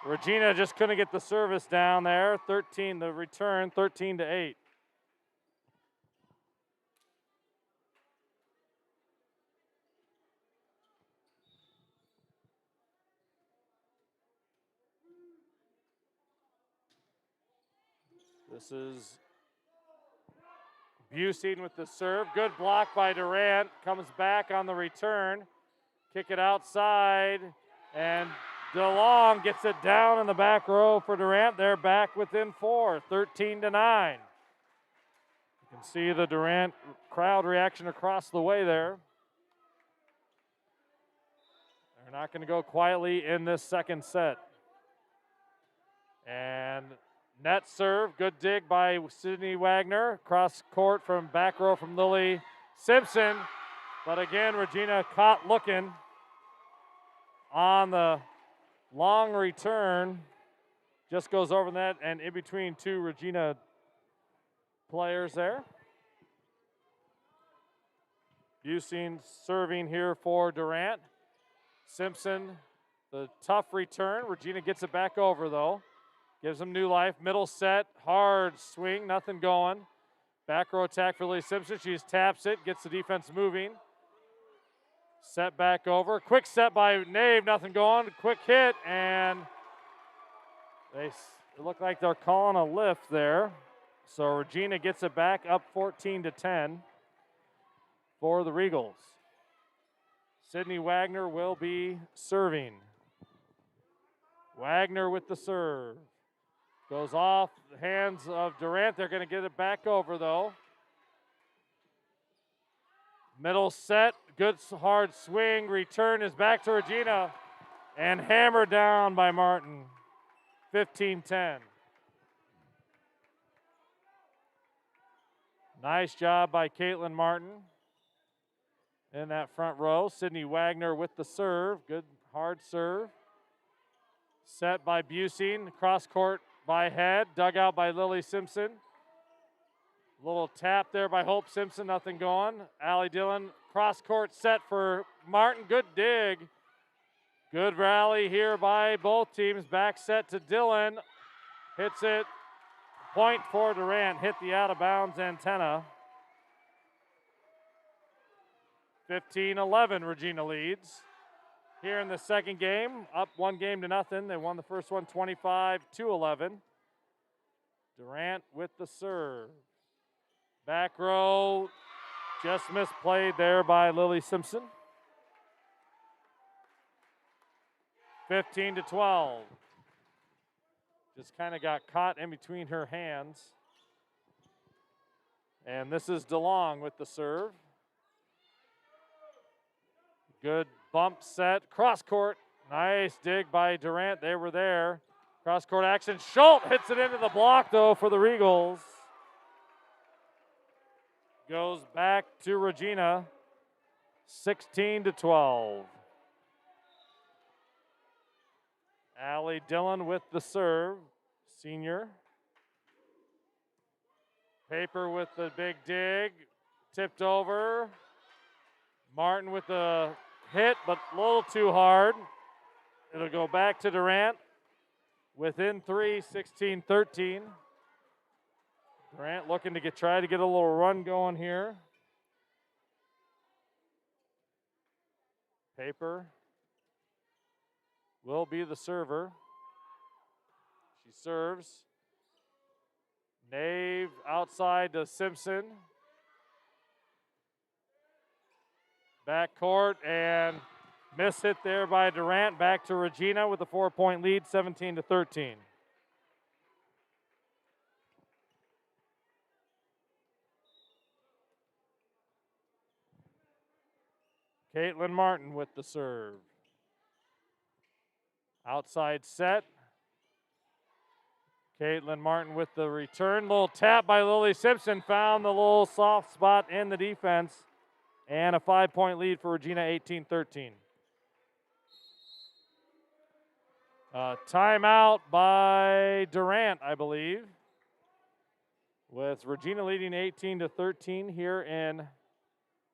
Regina just couldn't get the service down there. 13, the return, 13-8. This is Busing with the serve. Good block by Durant. Comes back on the return. Kick it outside. And DeLong gets it down in the back row for Durant. They're back within 4, 13-9. You can see the Durant crowd reaction across the way there. They're not going to go quietly in this second set. And net serve, good dig by Sydney Wagner. Cross court from back row from Lily Simpson. But again, Regina caught looking on the long return. Just goes over that and in between 2 Regina players there. Busing serving here for Durant. Simpson, the tough return. Regina gets it back over though. Gives them new life. Middle set, hard swing, nothing going. Back row attack for Lily Simpson. She just taps it, gets the defense moving. Set back over. Quick set by Nave, nothing going. Quick hit, and it look like they're calling a lift there. So Regina gets it back up 14-10 for the Regals. Sydney Wagner will be serving. Wagner with the serve. Goes off the hands of Durant. They're going to get it back over, though. Middle set, good hard swing. Return is back to Regina. And hammered down by Martin. 15-10. Nice job by Caitlin Martin in that front row. Sydney Wagner with the serve. Good hard serve. Set by Busing. Cross court by Head, dug out by Lily Simpson. Little tap there by Hope Simpson, nothing going. Allie Dillon, cross court set for Martin, good dig. Good rally here by both teams. Back set to Dillon, hits it. Point for Durant, hit the out of bounds antenna. 15-11, Regina leads. Here in the second game, up 1-0. They won the first one 25-11. Durant with the serve. Back row, just misplayed there by Lily Simpson. 15-12. Just kind of got caught in between her hands. And this is DeLong with the serve. Good bump set, cross court. Nice dig by Durant. They were there. Cross court action. Schultz hits it into the block though for the Regals. Goes back to Regina. 16-12. Allie Dillon with the serve. Senior. Paper with the big dig. Tipped over. Martin with the hit, but a little too hard. It'll go back to Durant. Within 3, 16-13. Durant looking to try to get a little run going here. Paper will be the server. She serves. Nave outside to Simpson. Back court and miss hit there by Durant. Back to Regina with a 4-point lead, 17-13. Caitlin Martin with the serve. Outside set. Caitlin Martin with the return. Little tap by Lily Simpson. Found the little soft spot in the defense. And a 5-point lead for Regina, 18-13. Timeout by Durant, I believe. With Regina leading 18-13 here in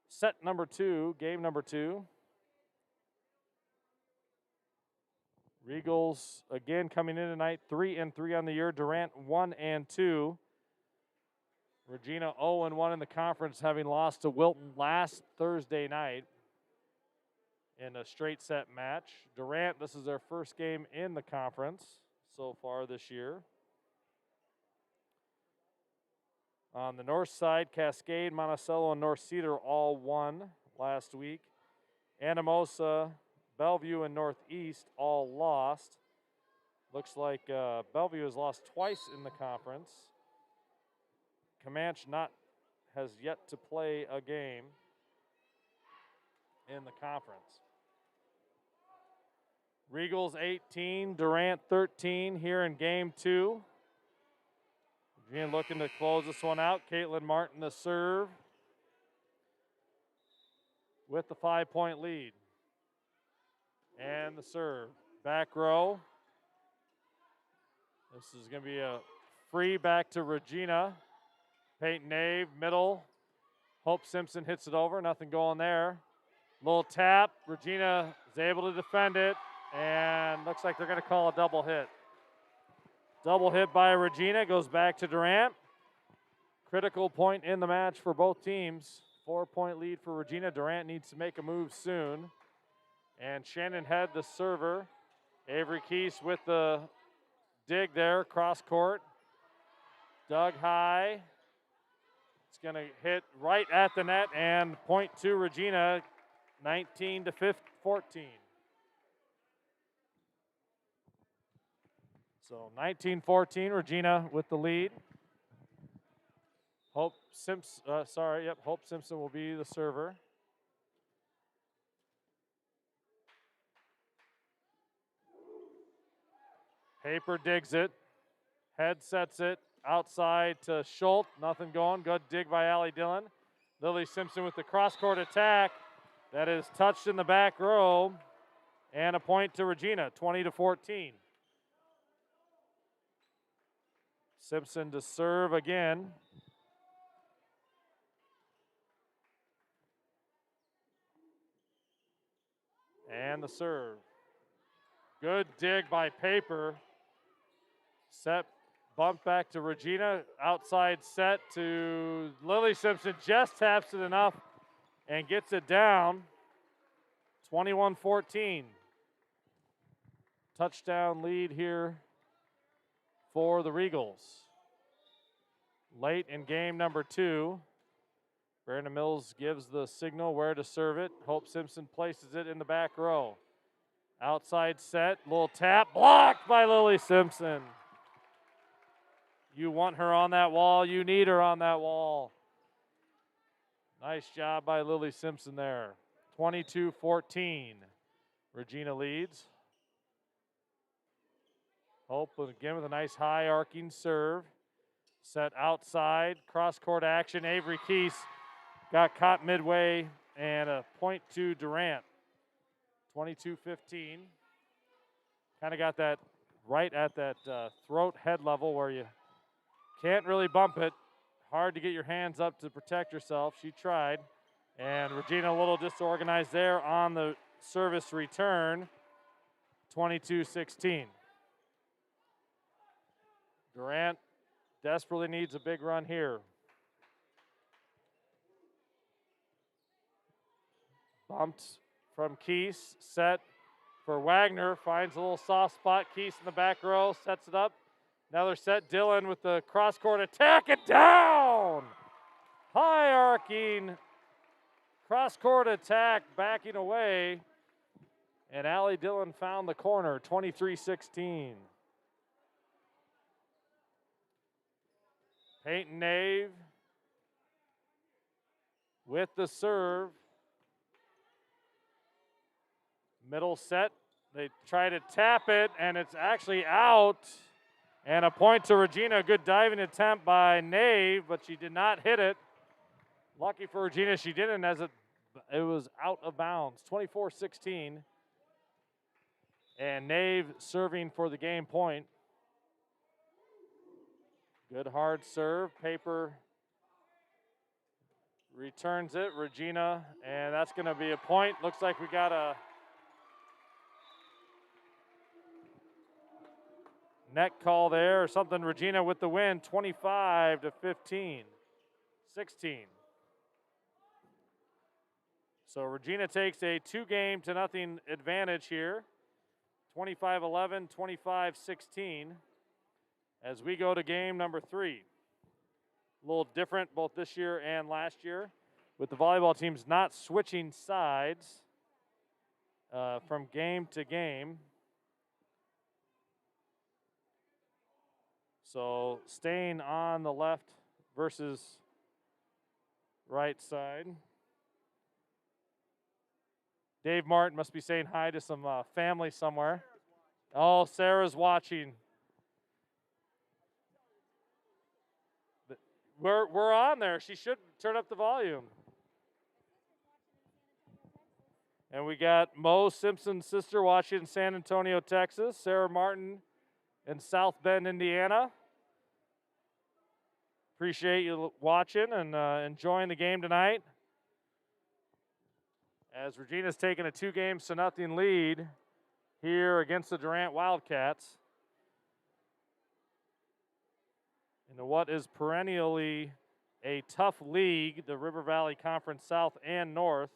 set number 2, game number 2. Regals again coming in tonight, 3-3 on the year. Durant 1-2. Regina 0-1 in the conference, having lost to Wilton last Thursday night in a straight set match. Durant, this is their first game in the conference so far this year. On the north side, Cascade, Monticello, and North Cedar all won last week. Anamosa, Bellevue, and Northeast all lost. Looks like Bellevue has lost twice in the conference. Comanche has yet to play a game in the conference. Regals 18, Durant 13 here in game 2. Again, looking to close this one out. Caitlin Martin the serve with the 5-point lead. And the serve. Back row. This is going to be a free back to Regina. Peyton Nave, middle. Hope Simpson hits it over. Nothing going there. Little tap. Regina is able to defend it. And looks like they're going to call a double hit. Double hit by Regina. Goes back to Durant. Critical point in the match for both teams. 4-point lead for Regina. Durant needs to make a move soon. And Shannon Head, the server. Avery Keese with the dig there, cross court. Dug high. It's going to hit right at the net and point to Regina, 19-14. So 19-14, Regina with the lead. Hope Simpson will be the server. Paper digs it. Head sets it outside to Schultz. Nothing going. Good dig by Allie Dillon. Lily Simpson with the cross-court attack. That is touched in the back row. And a point to Regina, 20-14. Simpson to serve again. And the serve. Good dig by Paper. Set, bump back to Regina. Outside set to Lily Simpson. Just taps it enough and gets it down. 21-14. Touchdown lead here for the Regals. Late in game number 2. Brandon Mills gives the signal where to serve it. Hope Simpson places it in the back row. Outside set, little tap, blocked by Lily Simpson. You want her on that wall, you need her on that wall. Nice job by Lily Simpson there. 22-14. Regina leads. Hope again with a nice high arcing serve. Set outside, cross-court action. Avery Keese got caught midway and a point to Durant. 22-15. Kind of got that right at that throat head level where you can't really bump it. Hard to get your hands up to protect yourself. She tried. And Regina a little disorganized there on the service return. 22-16. Durant desperately needs a big run here. Bumped from Keese, set for Wagner, finds a little soft spot. Keese in the back row, sets it up. Another set, Dillon with the cross-court attack and down! High arcing cross-court attack, backing away. And Allie Dillon found the corner, 23-16. Peyton Nave with the serve. Middle set. They try to tap it, and it's actually out. And a point to Regina. Good diving attempt by Nave, but she did not hit it. Lucky for Regina, she didn't, as it was out of bounds. 24-16. And Nave serving for the game point. Good hard serve. Paper returns it. Regina, and that's going to be a point. Looks like we got a net call there or something. Regina with the win, 25-15, 16. So Regina takes a 2-0 advantage here, 25-11, 25-16, as we go to game number 3. A little different both this year and last year, with the volleyball teams not switching sides from game to game. So staying on the left versus right side. Dave Martin must be saying hi to some family somewhere. Oh, Sarah's watching. We're on there. She should turn up the volume. And we got Mo Simpson's sister watching in San Antonio, Texas. Sarah Martin in South Bend, Indiana. Appreciate you watching and enjoying the game tonight. As Regina's taking a 2-0 lead here against the Durant Wildcats. In what is perennially a tough league, the River Valley Conference South and North.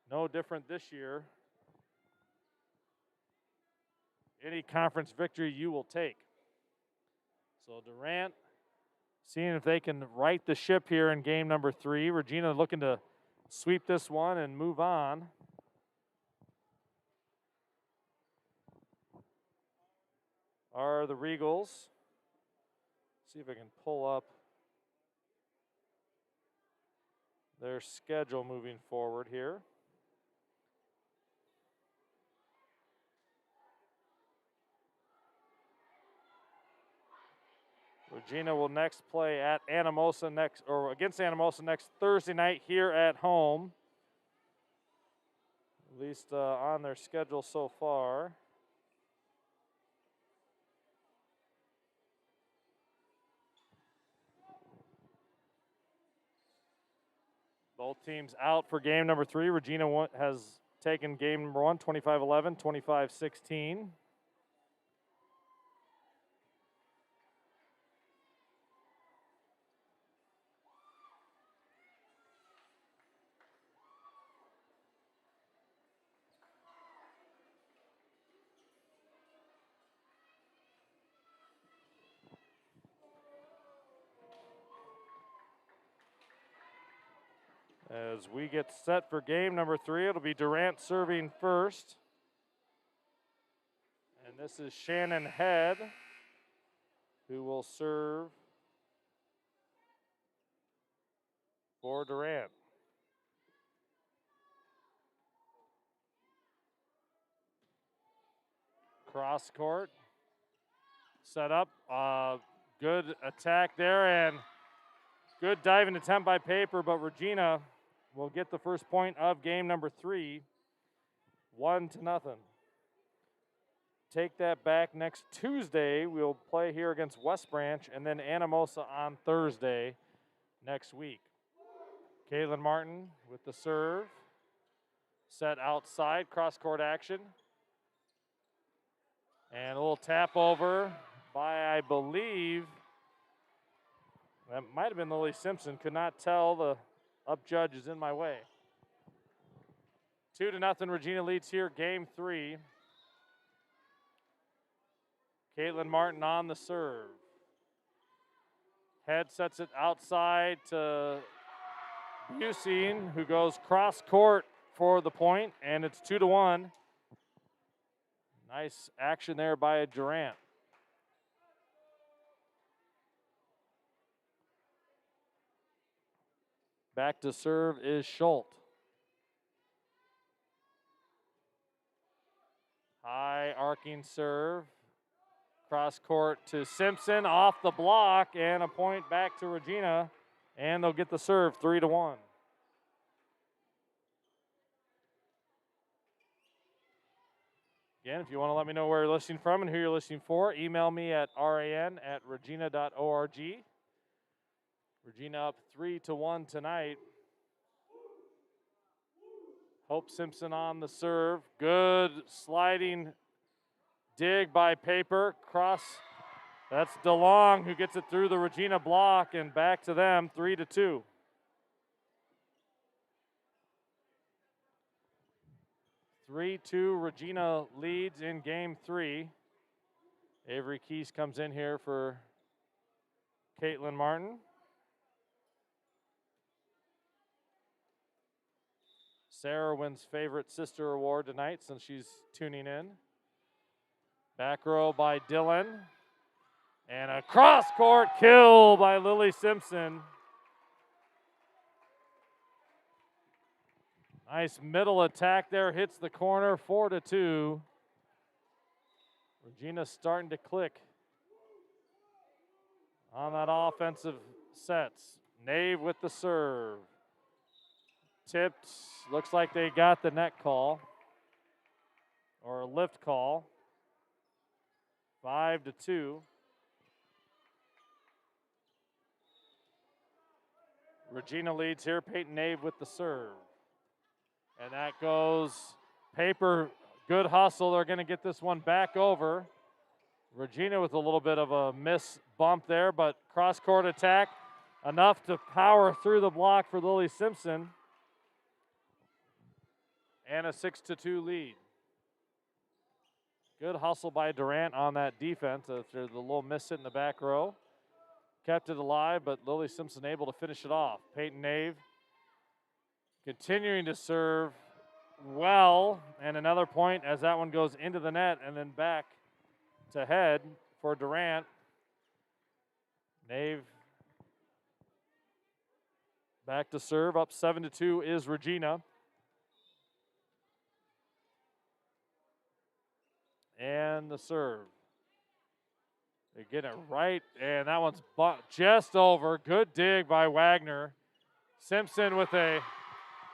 No different this year. Any conference victory you will take. So Durant seeing if they can right the ship here in game number 3. Regina looking to sweep this one and move on. Are the Regals. See if I can pull up their schedule moving forward here. Regina will next play at Anamosa against Anamosa next Thursday night here at home. At least on their schedule so far. Both teams out for game number 3. Regina has taken game number 1, 25-11, 25-16. As we get set for game number 3, it'll be Durant serving first. And this is Shannon Head, who will serve for Durant. Cross court, set up, good attack there, and good diving attempt by Paper, but Regina will get the first point of game number 3, 1-0. Take that back next Tuesday. We'll play here against West Branch and then Anamosa on Thursday next week. Caitlin Martin with the serve. Set outside, cross-court action. And a little tap over by, I believe, that might have been Lily Simpson. Could not tell. The up judge is in my way. 2-0. Regina leads here, game 3. Caitlin Martin on the serve. Head sets it outside to Busine, who goes cross court for the point, and it's 2-1. Nice action there by Durant. Back to serve is Schultz. High arcing serve. Cross court to Simpson, off the block, and a point back to Regina. And they'll get the serve 3-1. Again, if you want to let me know where you're listening from and who you're listening for, email me at ran@regina.org. Regina up 3-1 tonight. Hope Simpson on the serve. Good sliding dig by Paper. Cross. That's DeLong who gets it through the Regina block and back to them 3-2. Regina leads in game 3. Avery Keese comes in here for Caitlin Martin. Sarah wins favorite sister award tonight since she's tuning in. Back row by Dylan. And a cross-court kill by Lily Simpson. Nice middle attack there, hits the corner, 4-2. Regina's starting to click on that offensive sets. Nave with the serve. Tipped, looks like they got the net call or a lift call. 5-2. Regina leads here. Peyton Nave with the serve. And that goes Paper. Good hustle. They're going to get this one back over. Regina with a little bit of a miss bump there, but cross-court attack enough to power through the block for Lily Simpson. And a 6-2 lead. Good hustle by Durant on that defense after the little miss hit in the back row. Kept it alive, but Lily Simpson able to finish it off. Peyton Nave continuing to serve well, and another point as that one goes into the net and then back to head for Durant. Nave back to serve, up 7-2 is Regina. And the serve. They get it right, and that one's just over. Good dig by Wagner. Simpson with a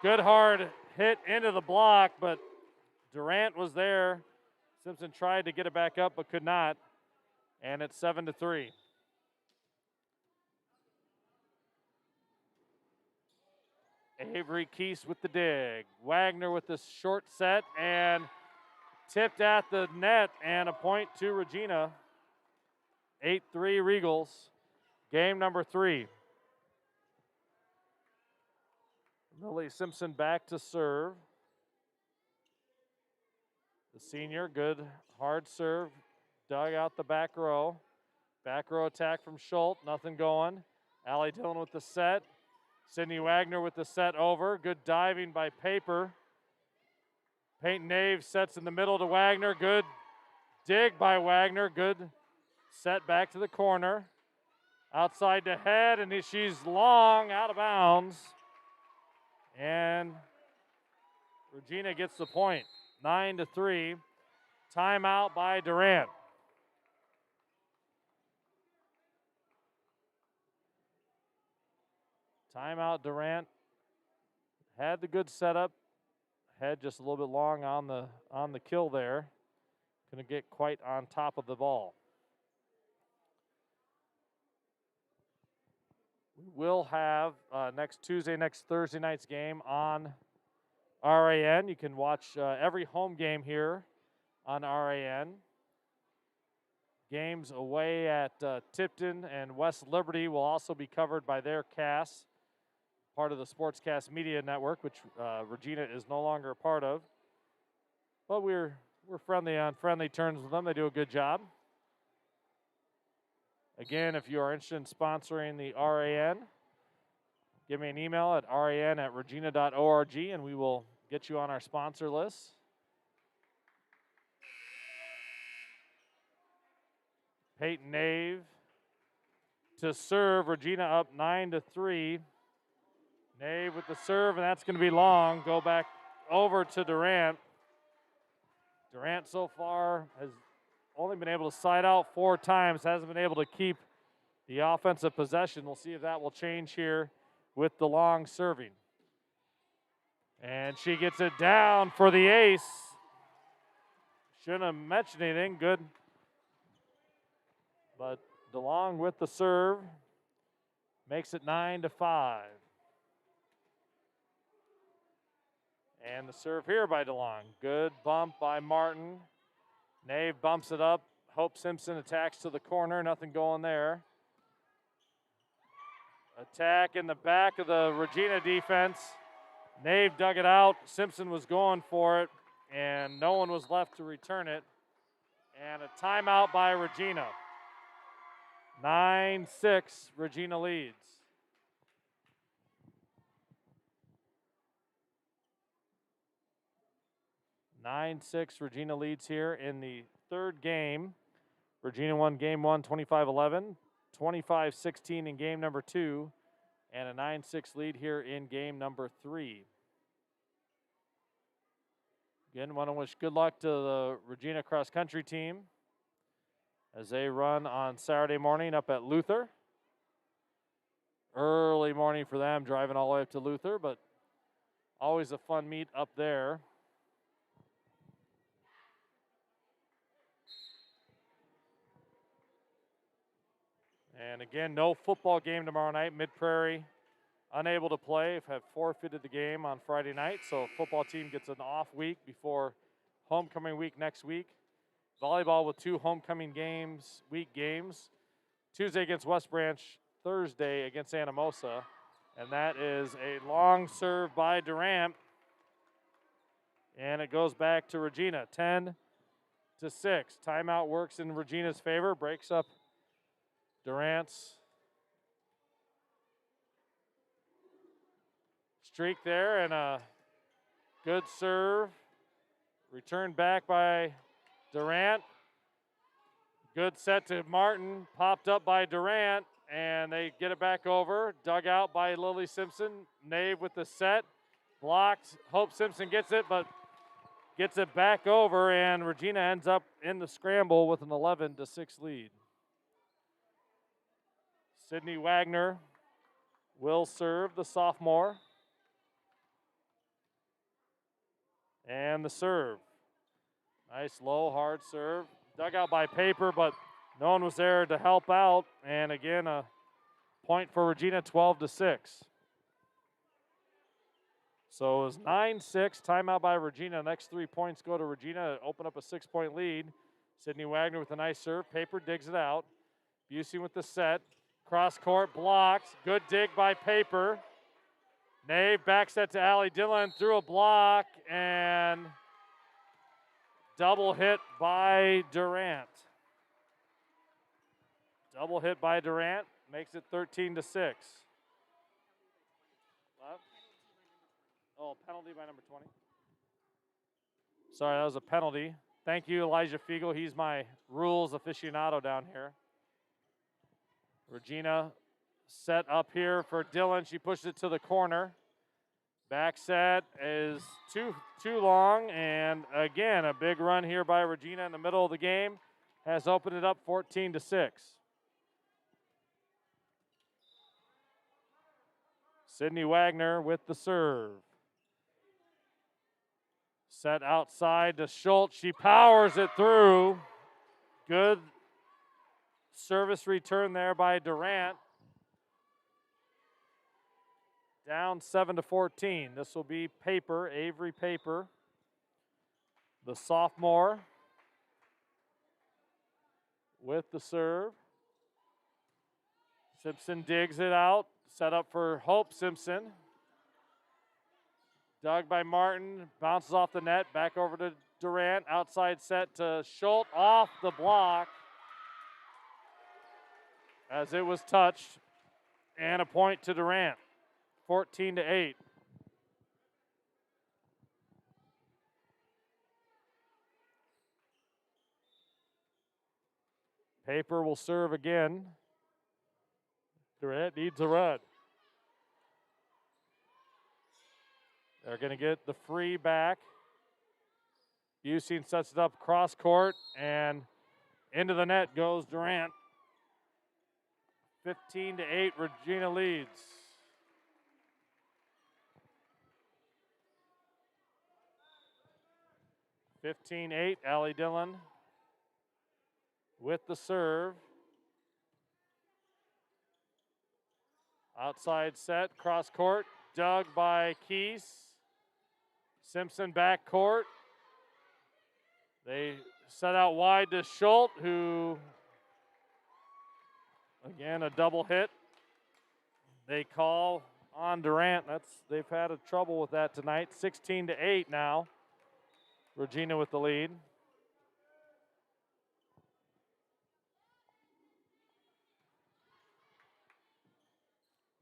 good hard hit into the block, but Durant was there. Simpson tried to get it back up, but could not. And it's 7-3. Avery Keese with the dig. Wagner with the short set and tipped at the net, and a point to Regina. 8-3 Regals. Game number 3. Lily Simpson back to serve. The senior, good hard serve. Dug out the back row. Back row attack from Schultz, nothing going. Allie Dillon with the set. Sydney Wagner with the set over. Good diving by Paper. Peyton Nave sets in the middle to Wagner. Good dig by Wagner. Good set back to the corner. Outside to head, and she's long, out of bounds. And Regina gets the point. 9-3. Timeout by Durant. Timeout Durant. Had the good setup. Head just a little bit long on the kill there. Couldn't get quite on top of the ball. We will have next Thursday night's game on RAN. You can watch every home game here on RAN. Games away at Tipton and West Liberty will also be covered by their cast, part of the Sportscast Media Network, which Regina is no longer a part of. But we're friendly on friendly terms with them. They do a good job. Again, if you are interested in sponsoring the RAN, give me an email at ran@regina.org, and we will get you on our sponsor list. Peyton Nave to serve. Regina up 9-3. Nave with the serve, and that's going to be long. Go back over to Durant. Durant so far has only been able to side out 4 times, hasn't been able to keep the offensive possession. We'll see if that will change here with DeLong serving. And she gets it down for the ace. Shouldn't have mentioned anything. Good. But DeLong with the serve makes it 9-5. And the serve here by DeLong. Good bump by Martin. Nave bumps it up. Hope Simpson attacks to the corner. Nothing going there. Attack in the back of the Regina defense. Nave dug it out. Simpson was going for it, and no one was left to return it. And a timeout by Regina. 9-6, Regina leads. 9-6, Regina leads here in the third game. Regina won game 1, 25-11, 25-16 in game number 2, and a 9-6 lead here in game number 3. Again, want to wish good luck to the Regina cross-country team as they run on Saturday morning up at Luther. Early morning for them, driving all the way up to Luther, but always a fun meet up there. And again, no football game tomorrow night. Mid-Prairie unable to play, have forfeited the game on Friday night, so football team gets an off week before homecoming week next week. Volleyball with 2 homecoming games, week games. Tuesday against West Branch, Thursday against Anamosa. And that is a long serve by Durant. And it goes back to Regina, 10-6. Timeout works in Regina's favor, breaks up Durant's streak there, and a good serve. Returned back by Durant. Good set to Martin, popped up by Durant, and they get it back over. Dug out by Lily Simpson. Nave with the set. Blocked. Hope Simpson gets it, but gets it back over, and Regina ends up in the scramble with an 11-6 lead. Sydney Wagner will serve, the sophomore. And the serve. Nice low, hard serve. Dug out by Paper, but no one was there to help out. And again, a point for Regina, 12-6. So it was 9-6, timeout by Regina. Next 3 points go to Regina, open up a 6-point lead. Sydney Wagner with a nice serve. Paper digs it out. Busey with the set. Cross court blocked. Good dig by Paper. Nave back set to Allie Dillon through a block, and double hit by Durant. Double hit by Durant makes it 13-6. What? Oh, penalty by number 20. Sorry, that was a penalty. Thank you, Elijah Fiegel. He's my rules aficionado down here. Regina set up here for Dillon. She pushes it to the corner. Back set is too long, and again, a big run here by Regina in the middle of the game has opened it up 14-6. Sydney Wagner with the serve. Set outside to Schultz. She powers it through. Good service return there by Durant. Down 7-14. This will be Paper, Avery Paper, the sophomore, with the serve. Simpson digs it out. Set up for Hope Simpson. Dug by Martin. Bounces off the net. Back over to Durant. Outside set to Schultz. Off the block as it was touched. And a point to Durant. 14-8. Paper will serve again. Durant needs a run. They're going to get the free back. Busing sets it up cross court, and into the net goes Durant. 15-8, Regina leads. (15-8), Allie Dillon with the serve. Outside set, cross court, dug by Keese. Simpson back court. They set out wide to Schultz, who, again, a double hit. They call on Durant. They've had a trouble with that tonight. 16-8 now. Regina with the lead.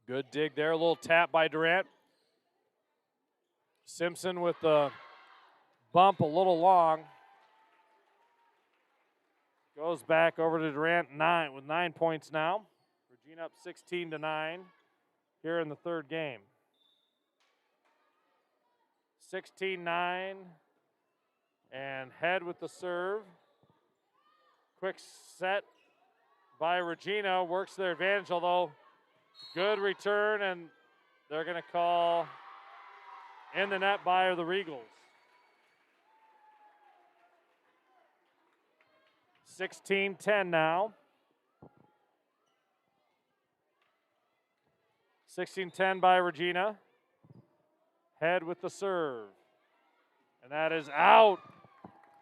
Good dig there. A little tap by Durant. Simpson with the bump a little long. Goes back over to Durant with 9 points now. Regina up 16-9 here in the third game. 16-9, and Head with the serve. Quick set by Regina, works their advantage, although good return, and they're going to call in the net by the Regals. 16-10 now. 16-10 by Regina. Head with the serve. And that is out.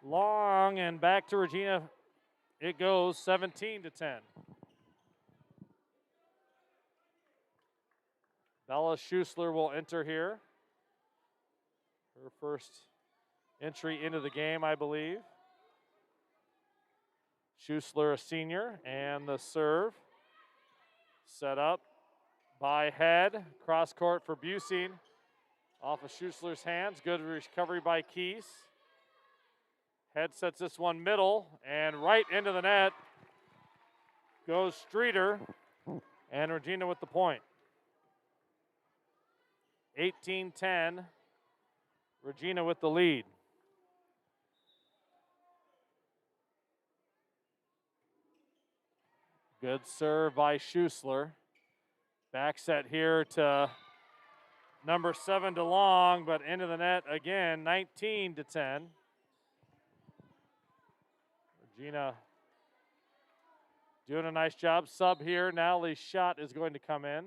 Long, and back to Regina it goes, 17-10. Bella Schussler will enter here. Her first entry into the game, I believe. Schussler, a senior, and the serve. Set up by Head. Cross court for Busing. Off of Schussler's hands. Good recovery by Keese. Head sets this one middle, and right into the net goes Streeter, and Regina with the point. 18-10, Regina with the lead. Good serve by Schussler. Back set here to number 7 DeLong, but into the net again, 19-10. Regina doing a nice job. Sub here. Natalie's shot is going to come in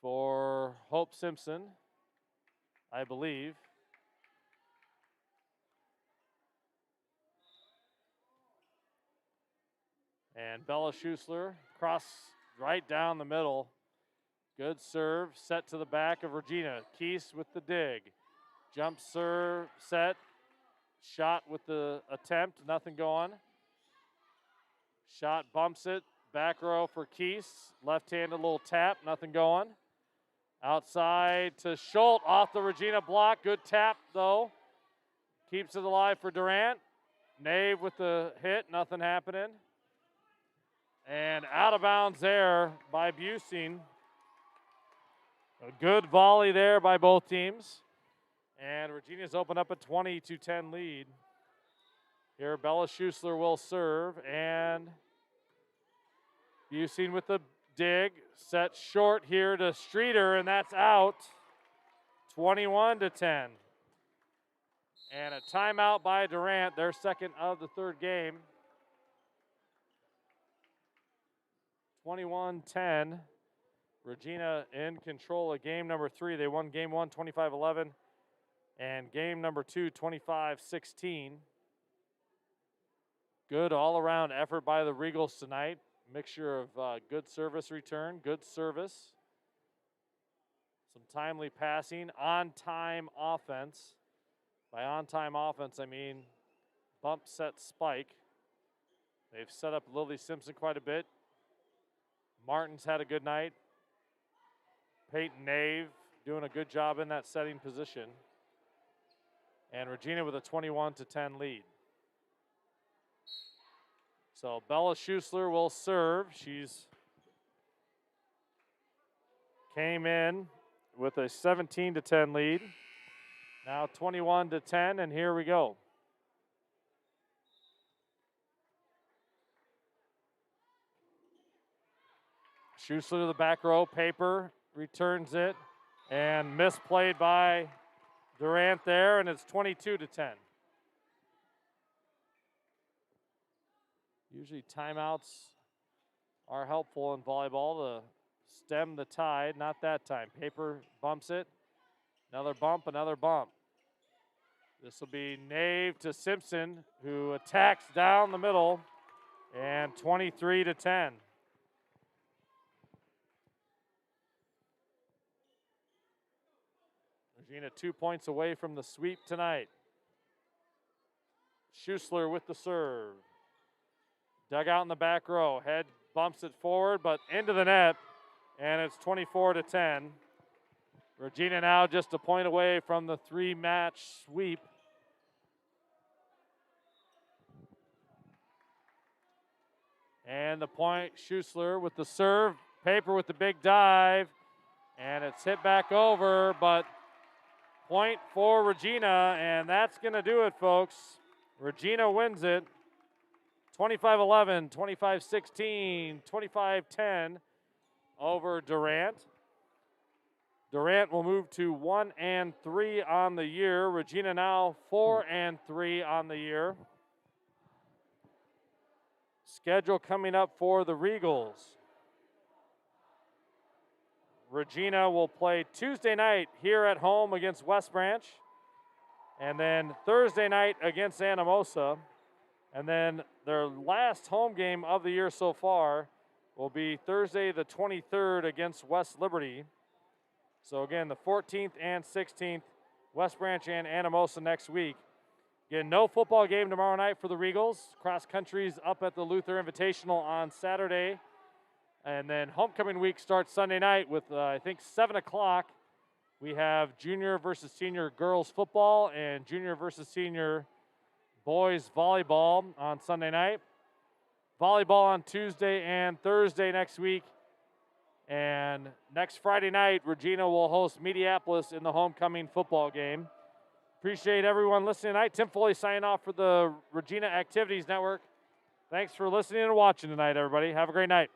for Hope Simpson, I believe. And Bella Schussler, cross right down the middle. Good serve, set to the back of Regina. Keese with the dig. Jump serve, set. Shot with the attempt, nothing going. Shot bumps it, back row for Keese. Left-handed little tap, nothing going. Outside to Schultz, off the Regina block. Good tap, though. Keeps it alive for Durant. Nave with the hit, nothing happening. And out of bounds there by Busing. A good volley there by both teams. And Regina's opened up a 20-10 lead. Here, Bella Schussler will serve, and Busing with the dig. Set short here to Streeter, and that's out. 21-10. And a timeout by Durant, their second of the third game. 21-10. Regina in control of game number 3. They won game 1, 25-11. And game number 2, 25-16. Good all-around effort by the Regals tonight. Mixture of good service return, good service, some timely passing, on-time offense. By on-time offense, I mean bump, set, spike. They've set up Lily Simpson quite a bit. Martin's had a good night. Peyton Nave doing a good job in that setting position. And Regina with a 21-10 lead. So Bella Schussler will serve. She's came in with a 17-10 lead. Now 21-10, and here we go. Schussler to the back row. Paper returns it, and misplayed by Durant there, and it's 22-10. Usually timeouts are helpful in volleyball to stem the tide. Not that time. Paper bumps it. Another bump, another bump. This will be Nave to Simpson, who attacks down the middle, and 23-10. Regina 2 points away from the sweep tonight. Schussler with the serve. Dug out in the back row. Head bumps it forward, but into the net, and it's 24-10. Regina now just a point away from the 3-match sweep. And the point, Schussler with the serve. Paper with the big dive, and it's hit back over, but point for Regina, and that's going to do it, folks. Regina wins it. 25-11, 25-16, 25-10 over Durant. Durant will move to 1-3 on the year. Regina now 4-3 on the year. Schedule coming up for the Regals. Regina will play Tuesday night here at home against West Branch, and then Thursday night against Anamosa, and then their last home game of the year so far will be Thursday the 23rd against West Liberty. So again, the 14th and 16th, West Branch and Anamosa next week. Again, no football game tomorrow night for the Regals. Cross country's up at the Luther Invitational on Saturday. And then homecoming week starts Sunday night with, I think, 7 o'clock. We have junior versus senior girls football and junior versus senior boys volleyball on Sunday night. Volleyball on Tuesday and Thursday next week. And next Friday night, Regina will host Mediapolis in the homecoming football game. Appreciate everyone listening tonight. Tim Foley signing off for the Regina Activities Network. Thanks for listening and watching tonight, everybody. Have a great night.